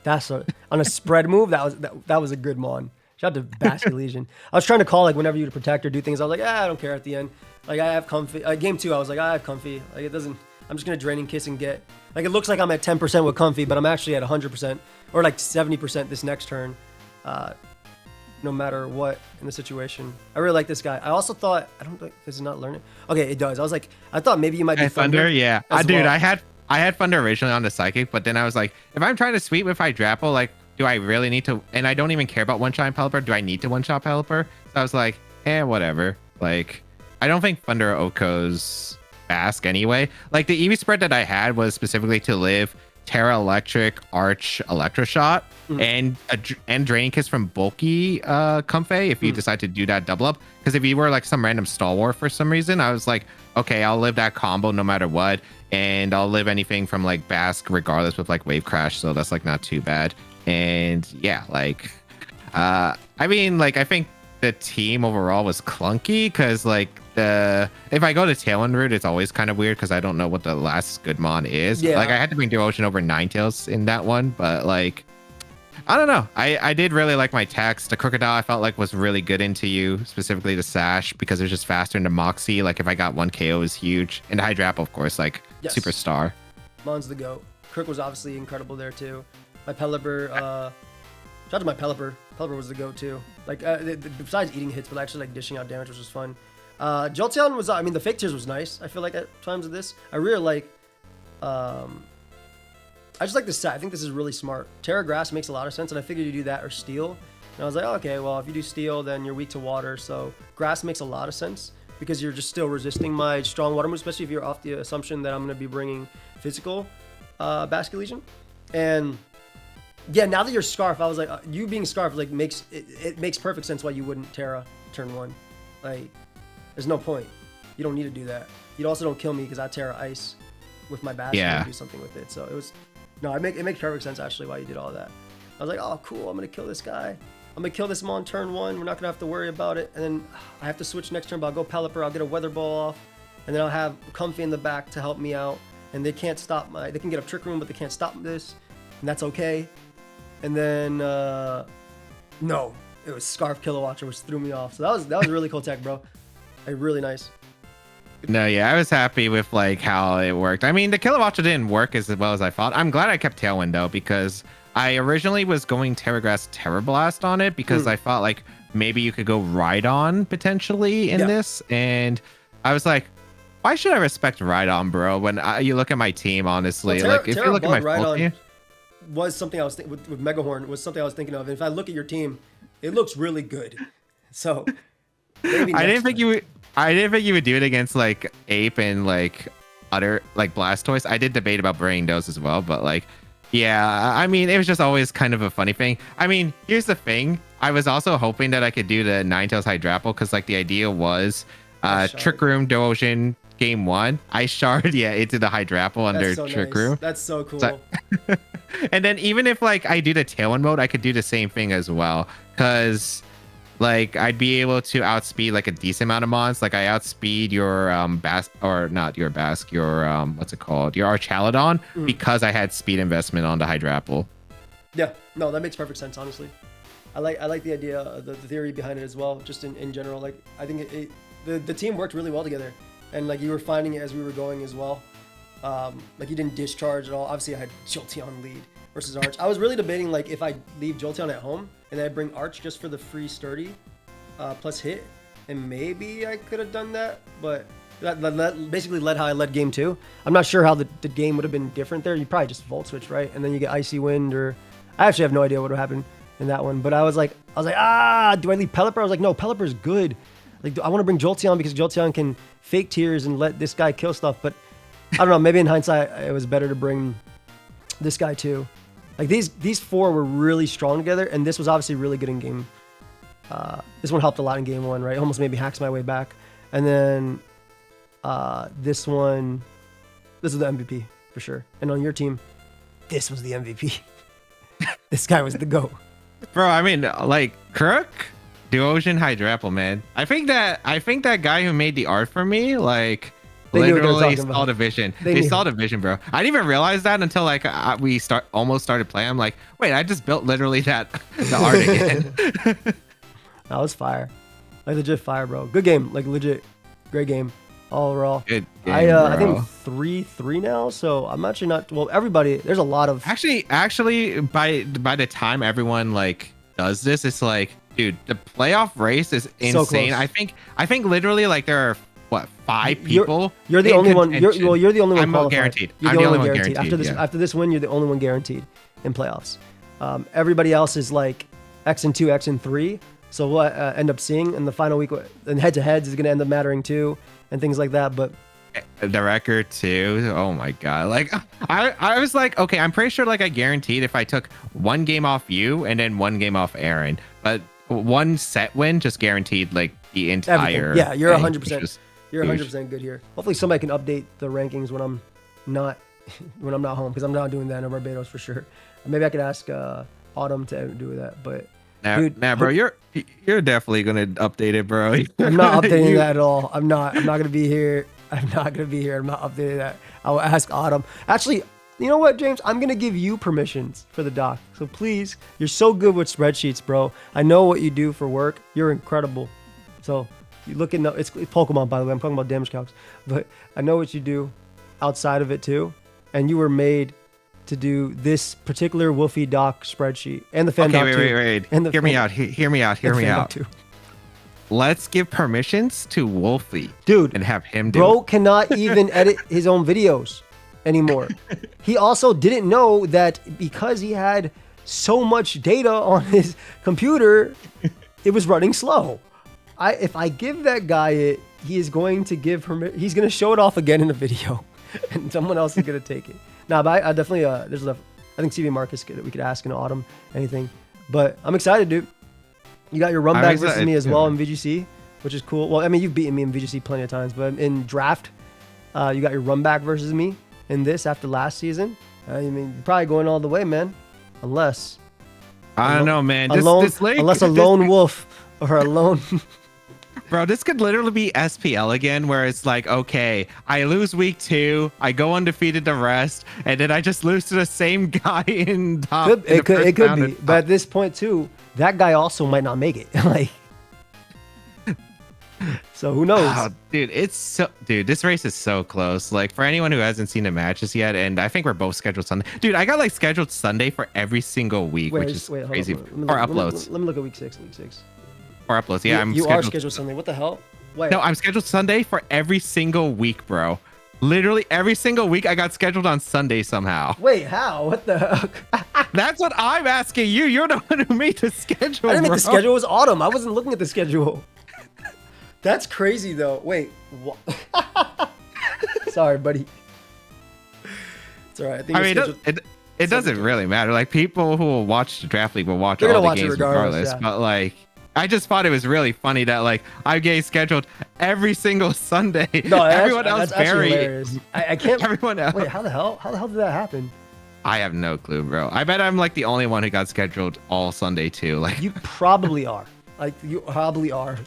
On a spread move. That was a good Mon. Shout out to Basket Legion. I was trying to call like whenever you protect or do things. I was like, I don't care at the end. Like I have Comfy. Game 2, I was like, I have Comfy. Like it doesn't. I'm just gonna Draining Kiss and get. Like it looks like I'm at 10% with Comfy, but I'm actually at 100% or like 70% this next turn. No matter what in the situation. I really like this guy. I also thought does it not learn it? Okay, it does. I thought maybe you might be Thunder. Yeah, dude, I had Thunder originally on the Psychic, but then I was like, if I'm trying to sweep with Hydrapple, like, do I really need to? And I don't even care about one-shot Pelipper. Do I need to one-shot Pelipper? So I was like, whatever. Like, I don't think Thunder Oko's Bask anyway. Like the EV spread that I had was specifically to live Terra Electric, Arch, Electroshot, and Draining Kiss from Bulky Comfey if you decide to do that double up. Because if you were like some random Stalwart for some reason, I was like, okay, I'll live that combo no matter what, and I'll live anything from like Bask regardless with like Wave Crash, so that's like not too bad. And yeah, like I mean, like I think the team overall was clunky because like if I go to Tailwind route, it's always kind of weird because I don't know what the last good Mon is. Like I had to bring Devotion over Ninetales in that one, but like I don't know. I did really like my text. The Crocodile I felt like was really good into you, specifically the Sash, because it was just faster than the Moxie. Like if I got one KO is huge. And the Hydrapple, of course, like superstar. Mon's the GOAT. Crook was obviously incredible there too. My Pelipper, shout out to my Pelipper. Pelipper was the GOAT too. Like besides eating hits, but actually like dishing out damage, which was fun. Jolteon was, I mean, the Fake Tears was nice. I feel like at times of this, I really like, I just like this set. I think this is really smart. Terra Grass makes a lot of sense, and I figured you do that or Steel. And I was like, oh, okay, well, if you do Steel, then you're weak to water. So Grass makes a lot of sense because you're just still resisting my strong water move, especially if you're off the assumption that I'm going to be bringing physical Basket Legion. And Yeah, now that you're Scarf, I was like, you being Scarf like makes it makes perfect sense why you wouldn't Terra turn 1. Like, there's no point. You don't need to do that. You also don't kill me because I Terra Ice with my basket and do something with it. So it was, no, it makes perfect sense actually why you did all that. I was like, oh, cool, I'm gonna kill this guy. I'm gonna kill this on turn 1. We're not gonna have to worry about it. And then I have to switch next turn, but I'll go Pelipper. I'll get a Weather Ball off, and then I'll have Comfy in the back to help me out. And they can't stop they can get up Trick Room, but they can't stop this, and that's okay. And then no, it was Scarf Kilowatcher, which threw me off. So that was really cool tech, bro. Like, really nice. No, yeah, I was happy with like how it worked. I mean, the Kilowatcher didn't work as well as I thought. I'm glad I kept Tailwind though, because I originally was going Terragrass Terra Blast on it because I thought like maybe you could go Rhydon potentially in this, and I was like, why should I respect Rhydon, bro? When you look at my team, honestly, like if you look at my full team, was something I was thinking with Megahorn was something I was thinking of. And if I look at your team, it looks really good. So maybe I didn't think you would do it against like Ape and like other like Blastoise. I did debate about bringing those as well, but like, yeah, I mean, it was just always kind of a funny thing. I mean, here's the thing. I was also hoping that I could do the Ninetales Hydrapple because like the idea was Trick Room Devotion game 1. I shard into the Hydrapple under Trick Room. That's so cool. So, and then even if like I do the Tailwind mode, I could do the same thing as well, because like I'd be able to outspeed like a decent amount of mons. Like I outspeed your your what's it called, your Archaludon, because I had speed investment on the Hydrapple. Yeah, no, that makes perfect sense, honestly. I like the idea, the theory behind it as well, just in general. Like I think the team worked really well together, and like you were finding it as we were going as well. Like you didn't discharge at all. Obviously I had Jolteon lead versus Arch. I was really debating like if I leave Jolteon at home and then I bring Arch just for the free sturdy plus hit, and maybe I could have done that, but that basically led how I led game 2. I'm not sure how the game would have been different there. You probably just Volt Switch, right? And then you get Icy Wind, or I actually have no idea what would happen in that one. But I was like, do I leave Pelipper? I was like, no, Pelipper's good. Like, I want to bring Jolteon because Jolteon can fake tears and let this guy kill stuff. But I don't know, maybe in hindsight, it was better to bring this guy too. Like these 4 were really strong together, and this was obviously really good in game. This one helped a lot in game 1, right? Almost maybe hacks my way back. And then this is the MVP for sure. And on your team, this was the MVP. This guy was the GOAT. Bro, I mean, like Crook, Devotion, Hydrapple, man. I think that guy who made the art for me, like, literally saw the vision. They saw the vision, bro. I didn't even realize that until like we almost started playing. I'm like, wait, I just built literally the art again. That was fire. Like legit fire, bro. Good game. Like legit great game overall. Good game, I think 3-3 now, so I'm actually not, well, everybody, there's a lot of actually by the time everyone like does this, it's like, dude, the playoff race is insane. So I think literally like there are what, 5 people. You're the only one. You're the only one. I'm qualified. guaranteed. You're the only one guaranteed. After this win, you're the only one guaranteed in playoffs. Everybody else is like X and 2, X and 3. So we'll end up seeing in the final week, and head-to-heads is going to end up mattering too, and things like that. But the record too. Oh my god! Like I was like, okay, I'm pretty sure like I guaranteed if I took 1 game off you and then 1 game off Aaron, but 1 set win just guaranteed like the entire. Everything. Yeah, you're 100%. You're 100% good here. Hopefully somebody can update the rankings when I'm not home, because I'm not doing that in Barbados for sure. Maybe I could ask Autumn to do that, but. Dude, bro, you're definitely gonna update it, bro. I'm not updating that at all. I'm not gonna be here. I'm not updating that. I will ask Autumn. Actually, you know what, James? I'm gonna give you permissions for the doc. So please, you're so good with spreadsheets, bro. I know what you do for work. You're incredible. So you look at it's Pokemon, by the way. I'm talking about damage calcs, but I know what you do outside of it too. And you were made to do this particular Wolfey doc spreadsheet and the fan doc too. Wait. And hear me out. Hear me out. Let's give permissions to Wolfey, dude, and have him do. Bro cannot even edit his own videos anymore. He also didn't know that because he had so much data on his computer, it was running slow. If I give that guy it, he is going to give he's going to show it off again in a video, and someone else is going to take it. Nah, but I definitely, there's I think CV Marcus we could ask in autumn, anything. But I'm excited, dude. You got your run back versus me as well in VGC, which is cool. Well, I mean, you've beaten me in VGC plenty of times, but in draft, you got your run back versus me in this after last season. I mean, you're probably going all the way, man. Unless I don't know, man. Unless a lone wolf or a lone. Bro, this could literally be SPL again, where it's like, okay, I lose week 2, I go undefeated the rest, and then I just lose to the same guy in top. It could be, but at this point too, that guy also might not make it. Like, so who knows? Oh, dude, this race is so close. Like, for anyone who hasn't seen the matches yet, and I think we're both scheduled Sunday. Dude, I got like scheduled Sunday for every single week, which is crazy. For uploads. Let me look at week 6. For uploads, yeah. You are scheduled Sunday. What the hell? Wait. No, I'm scheduled Sunday for every single week, bro. Literally every single week I got scheduled on Sunday somehow. Wait, how? What the heck? That's what I'm asking you. You're the one who made the schedule. I didn't make the schedule. It was autumn. I wasn't looking at the schedule. That's crazy, though. Wait. Sorry, buddy. It's all right. I mean, it doesn't really matter. Like, people who will watch the draft league will watch all the games regardless. Yeah. But like, I just thought it was really funny that like I'm getting scheduled every single Sunday. No, everyone else that's hilarious. I can't. Everyone else. Wait, how the hell did that happen? I have no clue, bro. I bet I'm like the only one who got scheduled all Sunday too. Like, you probably are. Like, you probably are.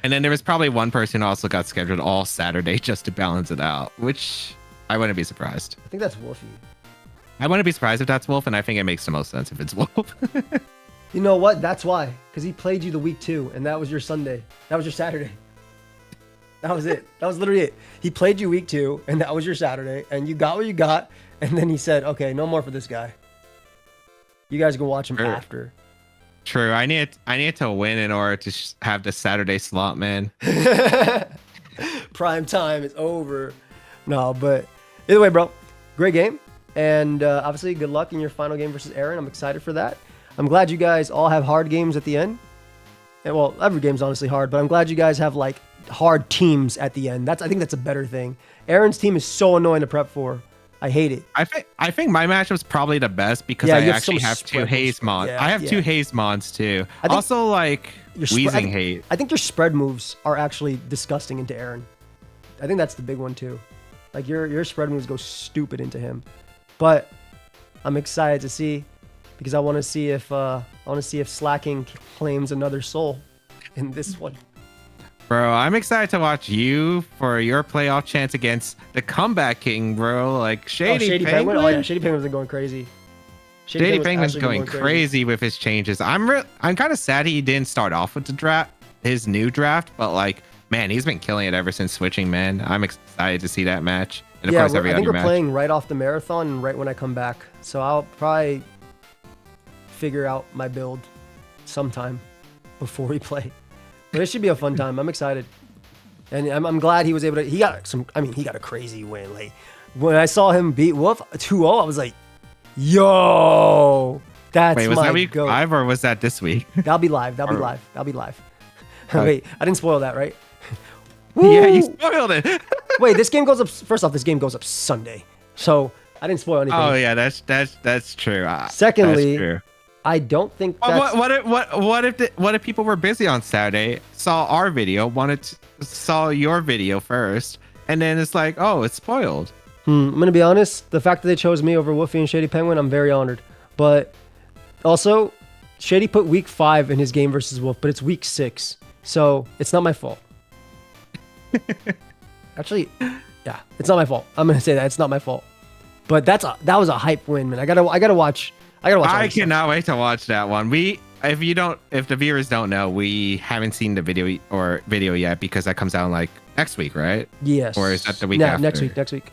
And then there was probably one person who also got scheduled all Saturday just to balance it out, which I wouldn't be surprised. I think that's Wolfey. I wouldn't be surprised if that's Wolf, and I think it makes the most sense if it's Wolf. You know what? That's why. Because he played you the week 2, and that was your Sunday. That was your Saturday. That was it. That was literally it. He played you week 2, and that was your Saturday, and you got what you got, and then he said, okay, no more for this guy. You guys can watch him after. True. I need to win in order to have the Saturday slot, man. Prime time is over. No, but either way, bro, great game. And obviously, good luck in your final game versus Aaron. I'm excited for that. I'm glad you guys all have hard games at the end. And, well, every game's honestly hard, but I'm glad you guys have like hard teams at the end. I think that's a better thing. Aaron's team is so annoying to prep for. I hate it. I think my matchup's probably the best because I actually have 2 haze mons. I have 2 haze mons too. Also, like, wheezing hate. I think your spread moves are actually disgusting into Aaron. I think that's the big one too. Like, your spread moves go stupid into him. But I'm excited to see, because I want to see if slacking claims another soul in this one. Bro, I'm excited to watch you for your playoff chance against the comeback king, bro. Like, Shady Penguin. Oh yeah, Shady Penguin's been going crazy. Shady Penguin's going crazy with his changes. I'm kind of sad he didn't start off with the draft, his new draft, but like, man, he's been killing it ever since switching, man. I'm excited to see that match. And of course, every other match. I think we're playing right off the marathon and right when I come back. So I'll probably figure out my build sometime before we play. But it should be a fun time. I'm excited. And I'm glad he was able to. He got a crazy win. Like, when I saw him beat Wolf 2-0, I was like, yo, that's Wait, was that week 5 or was that this week? That'll be live. That'll be live. Wait, I didn't spoil that, right? Yeah, you spoiled it. Wait, this game goes up. First off, this game goes up Sunday, so I didn't spoil anything. Oh yeah, that's true. Secondly, that's true. I don't think that's... What if people were busy on Saturday, saw our video, saw your video first, and then it's like, oh, it's spoiled. I'm gonna be honest. The fact that they chose me over Wolfey and Shady Penguin, I'm very honored. But also, Shady put week 5 in his game versus Wolf, but it's week 6, so it's not my fault. Actually, yeah, it's not my fault. I'm gonna say that it's not my fault. But that was a hype win, man. I gotta watch. I cannot wait to watch that one. If the viewers don't know, we haven't seen the video yet because that comes out like next week, right? Yes. Or is that the week after? Next week.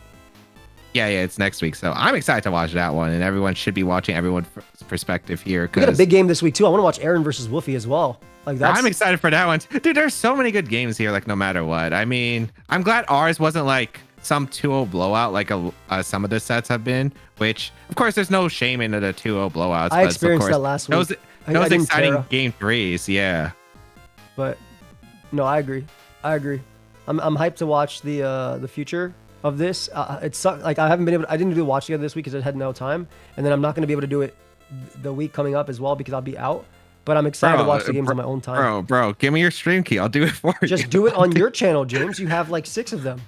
Yeah, it's next week. So I'm excited to watch that one, and everyone should be watching everyone's perspective here. We got a big game this week too. I want to watch Aaron versus Wolfey as well. Like, I'm excited for that one, dude. There's so many good games here. Like, no matter what. I mean, I'm glad ours wasn't like some 2-0 blowout like some of the sets have been. Which, of course, there's no shame in the 2-0 blowouts. I experienced that last week. Those exciting game 3s, yeah. But no, I agree. I'm hyped to watch the future of this. It's like I didn't do the watch together this week because I had no time, and then I'm not going to be able to do it the week coming up as well because I'll be out. But I'm excited to watch the games on my own time. Bro, give me your stream key. I'll do it for you. Just do it on your channel, James. You have like 6 of them.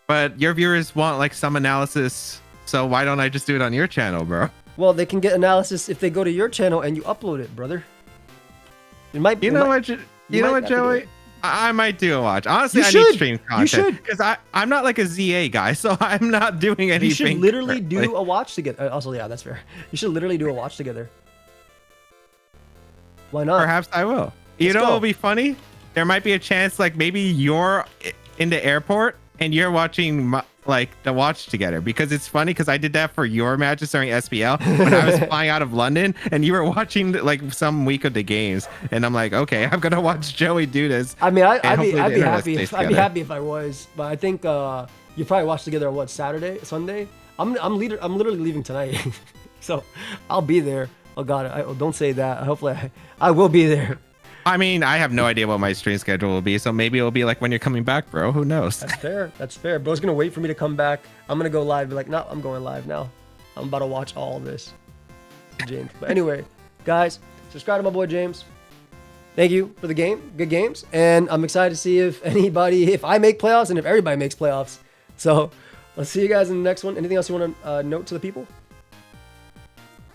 But your viewers want like some analysis, so why don't I just do it on your channel, bro? Well, they can get analysis if they go to your channel and you upload it, brother. It might. You know what, Joey? I might do a watch. Honestly, I need stream content. You should. Because I'm not like a ZA guy, so I'm not doing anything. You should literally do a watch together. Also, yeah, that's fair. You should literally do a watch together. Why not? Perhaps I will. You know what will be funny? There might be a chance like maybe you're in the airport and you're watching like the watch together, because it's funny because I did that for your matches during SPL when I was flying out of London and you were watching like some week of the games, and I'm like, okay, I'm gonna watch Joey do this. I mean, I'd be happy if I was, but I think you probably watch together on what, Sunday. I'm literally leaving tonight, so I'll be there. Oh God, don't say that. Hopefully, I will be there. I mean, I have no idea what my stream schedule will be, so maybe it'll be like when you're coming back, bro. Who knows? That's fair. That's fair. Bro's gonna wait for me to come back. I'm gonna go live. Be like, no, I'm going live now. I'm about to watch all of this. James. But anyway, guys, subscribe to my boy James. Thank you for the game. Good games. And I'm excited to see if I make playoffs and if everybody makes playoffs. So let's see you guys in the next one. Anything else you want to note to the people?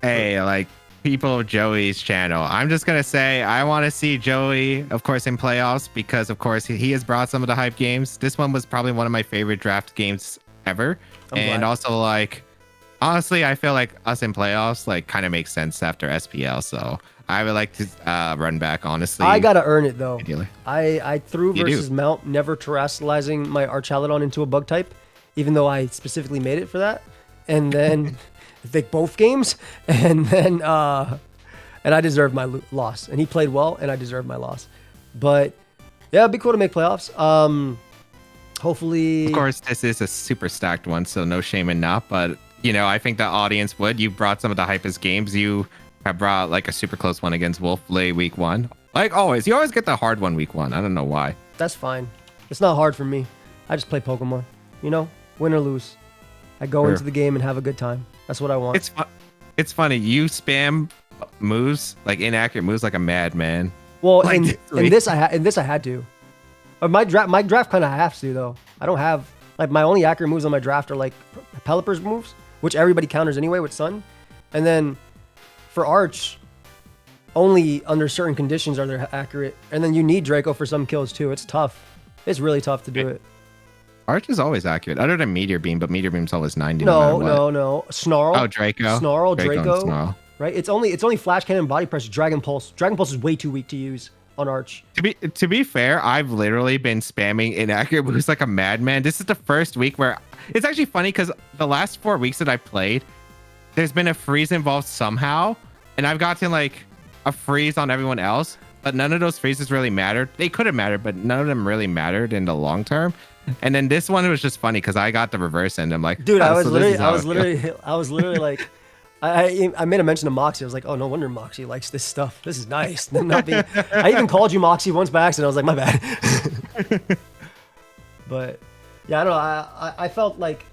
Hey, like, people of Joey's channel, I'm just gonna say I want to see Joey, of course, in playoffs, because of course he has brought some of the hype games. This one was probably one of my favorite draft games ever. And also, like, honestly, I feel like us in playoffs like kind of makes sense after SPL, so I would like to run back, honestly. I gotta earn it though. Ideally. I threw versus Mount, never terrestrializing my Archaludon into a bug type, even though I specifically made it for that, and then like both games, and then and I deserved my loss, and he played well and I deserved my loss. But yeah, it'd be cool to make playoffs. Hopefully, of course, this is a super stacked one, so no shame in not, but you know, I think the audience would. You brought some of the hypest games. You have brought like a super close one against Wolfey week 1, like always. You always get the hard one week 1. I don't know why. That's fine. It's not hard for me. I just play Pokemon, you know, win or lose. I go into the game and have a good time. That's what I want. It's funny. You spam moves, like inaccurate moves, like a madman. Well, like in this I had to. Or my draft kind of has to though. I don't have like my only accurate moves on my draft are like Pelipper's moves, which everybody counters anyway with Sun, and then for Arch, only under certain conditions are they accurate. And then you need Draco for some kills too. It's tough. It's really tough to do it. Arch is always accurate, other than Meteor Beam, but Meteor Beam's always 90. No. Snarl. Oh, Draco. Draco. Snarl. Right? It's only Flash Cannon, Body Press, Dragon Pulse. Dragon Pulse is way too weak to use on Arch. To be fair, I've literally been spamming inaccurate moves like a madman. This is the first week where it's actually funny because the last 4 weeks that I played, there's been a freeze involved somehow, and I've gotten like a freeze on everyone else, but none of those freezes really mattered. They could have mattered, but none of them really mattered in the long term. And then this one was just funny because I got the reverse end. I'm like, dude, I was literally like, I made a mention of Moxie. I was like, oh, no wonder Moxie likes this stuff. This is nice. I even called you Moxie once by accident. I was like, my bad. But yeah, I don't know. I felt like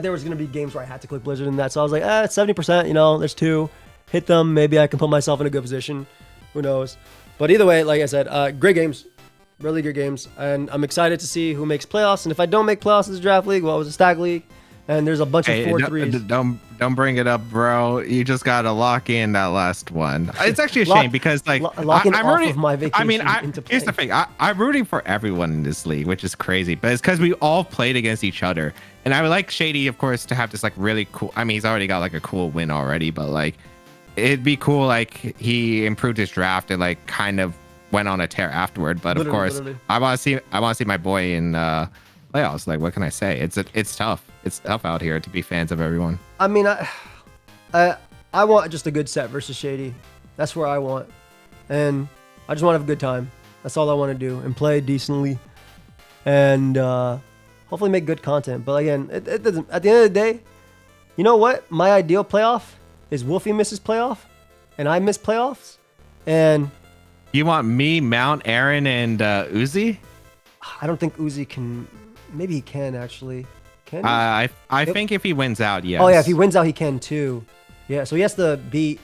there was gonna be games where I had to click Blizzard in that. So I was like, 70%. You know, there's 2. Hit them. Maybe I can put myself in a good position. Who knows? But either way, like I said, great games. Really good games, and I'm excited to see who makes playoffs. And if I don't make playoffs in this draft league, well, it was a stag league, and there's a bunch of 4-3s. Don't bring it up, bro. You just gotta lock in that last one. It's actually a shame because like I'm rooting. Of my vacation here's the thing. I'm rooting for everyone in this league, which is crazy, but it's because we all played against each other. And I would like Shady, of course, to have this like really cool. I mean, he's already got like a cool win already, but like it'd be cool like he improved his draft and like kind of went on a tear afterward. But of course, I want to see my boy in playoffs. Like, what can I say? It's tough. It's tough out here to be fans of everyone. I mean, I want just a good set versus Shady. That's where I want, and I just want to have a good time. That's all I want to do, and play decently, and hopefully make good content. But again, it doesn't. At the end of the day, you know what? My ideal playoff is Wolfey misses playoff, and I miss playoffs, and you want me, Mount, Aaron, and Uzi? I don't think Uzi can. maybe he can actually. Can he? I think if he wins out, yes. Oh yeah, if he wins out, he can too. Yeah, so he has to beat.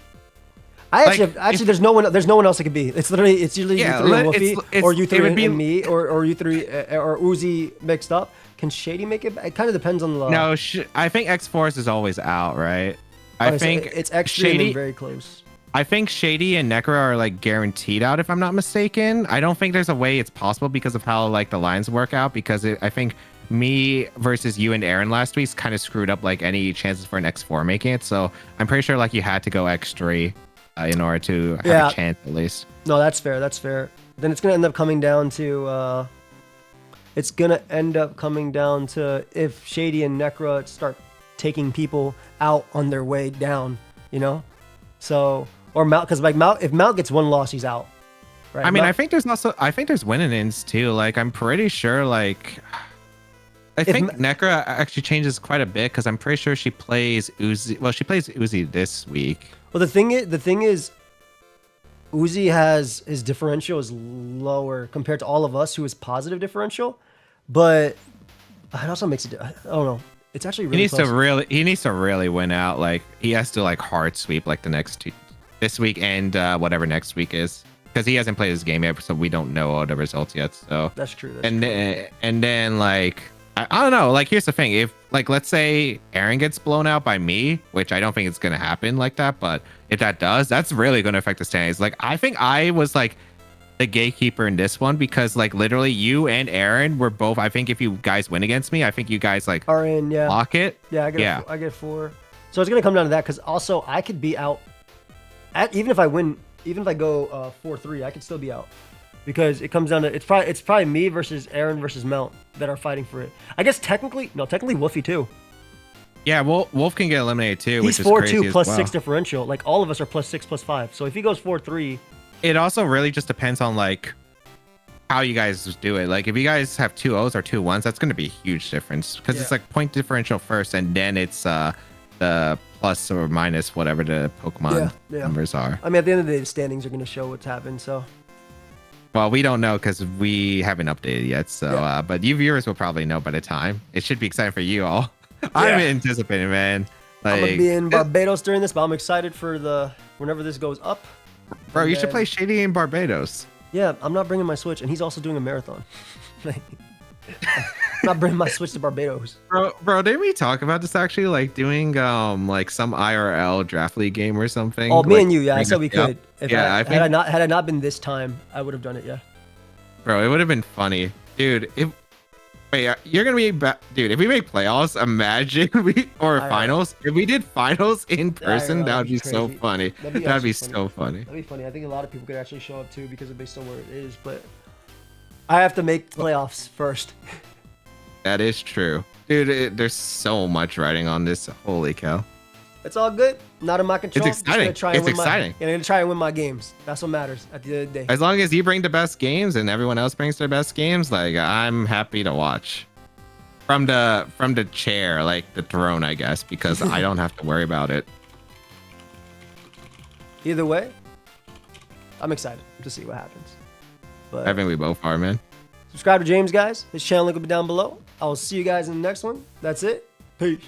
Actually, there's no one else it could be. It's literally you three and Wolfey, or you three and me, or you three or Uzi mixed up. Can Shady make it? It kind of depends on the. No, I think X Force is always out, right? I think it's extra and very close. I think Shady and Necro are like guaranteed out, if I'm not mistaken. I don't think there's a way it's possible because of how like the lines work out. Because I think me versus you and Aaron last week's kind of screwed up like any chances for an X4 making it. So I'm pretty sure like you had to go X3 in order to have a chance at least. No, that's fair. That's fair. Then it's gonna end up coming down to. It's gonna end up coming down to if Shady and Necro start taking people out on their way down, you know. So. Or Mount, because like if Mount gets one loss, he's out. Right? I mean, I think there's win-ins too. Like I'm pretty sure like I think Necra actually changes quite a bit because I'm pretty sure she plays Uzi. Well, she plays Uzi this week. Well, the thing is, Uzi has his differential is lower compared to all of us who is positive differential, but it also makes it. I don't know. It's actually really he needs to really win out. Like he has to like hard sweep like the next two. This week and whatever next week is, because he hasn't played his game yet, so we don't know all the results yet. So that's true. And then like I don't know. Like here's the thing: if like let's say Aaron gets blown out by me, which I don't think it's gonna happen like that, but if that does, that's really gonna affect the standings. Like I think I was like the gatekeeper in this one because like literally you and Aaron were both. I think if you guys win against me, I think you guys like are in. Yeah. Lock it. Yeah. I get 4. So it's gonna come down to that because also I could be out. Even if I win, even if I go 4-3, I could still be out because it comes down to it's probably me versus Aaron versus Mount that are fighting for it. I guess technically Wolfey too. Yeah, Wolf can get eliminated too. He's 4-2 plus 6 differential. Like all of us are +6 +5. So if he goes 4-3, it also really just depends on like how you guys do it. Like if you guys have 2 O's or 2 1s, that's going to be a huge difference because it's like point differential first, and then it's the plus or minus whatever the Pokemon numbers are. I mean, at the end of the day, the standings are going to show what's happened. So, well, we don't know because we haven't updated yet. So, but you viewers will probably know by the time. It should be exciting for you all. I'm anticipating, man. Like, I'm gonna be in Barbados during this, but I'm excited for whenever this goes up. Bro, you should play Shady in Barbados. Yeah, I'm not bringing my Switch, and he's also doing a marathon. I'm not bringing my Switch to Barbados. Bro, didn't we talk about this actually? Like doing like some IRL draft league game or something? Oh, me like, and you, I said we could. Had I not been this time, I would have done it, yeah. Bro, it would have been funny. Dude, you're gonna be dude, if we make playoffs, imagine finals. If we did finals in person, that would be so funny. That'd be so funny. That'd be funny. I think a lot of people could actually show up too because based on where it is, but I have to make playoffs first. That is true. Dude, there's so much writing on this. Holy cow. It's all good. Not in my control. It's exciting. It's exciting. I'm going to try and win my games. That's what matters at the end of the day. As long as you bring the best games and everyone else brings their best games, like I'm happy to watch. From the chair, like the throne, I guess, because I don't have to worry about it. Either way, I'm excited to see what happens. But I think we both are, man. Subscribe to James, guys. His channel link will be down below. I will see you guys in the next one. That's it. Peace.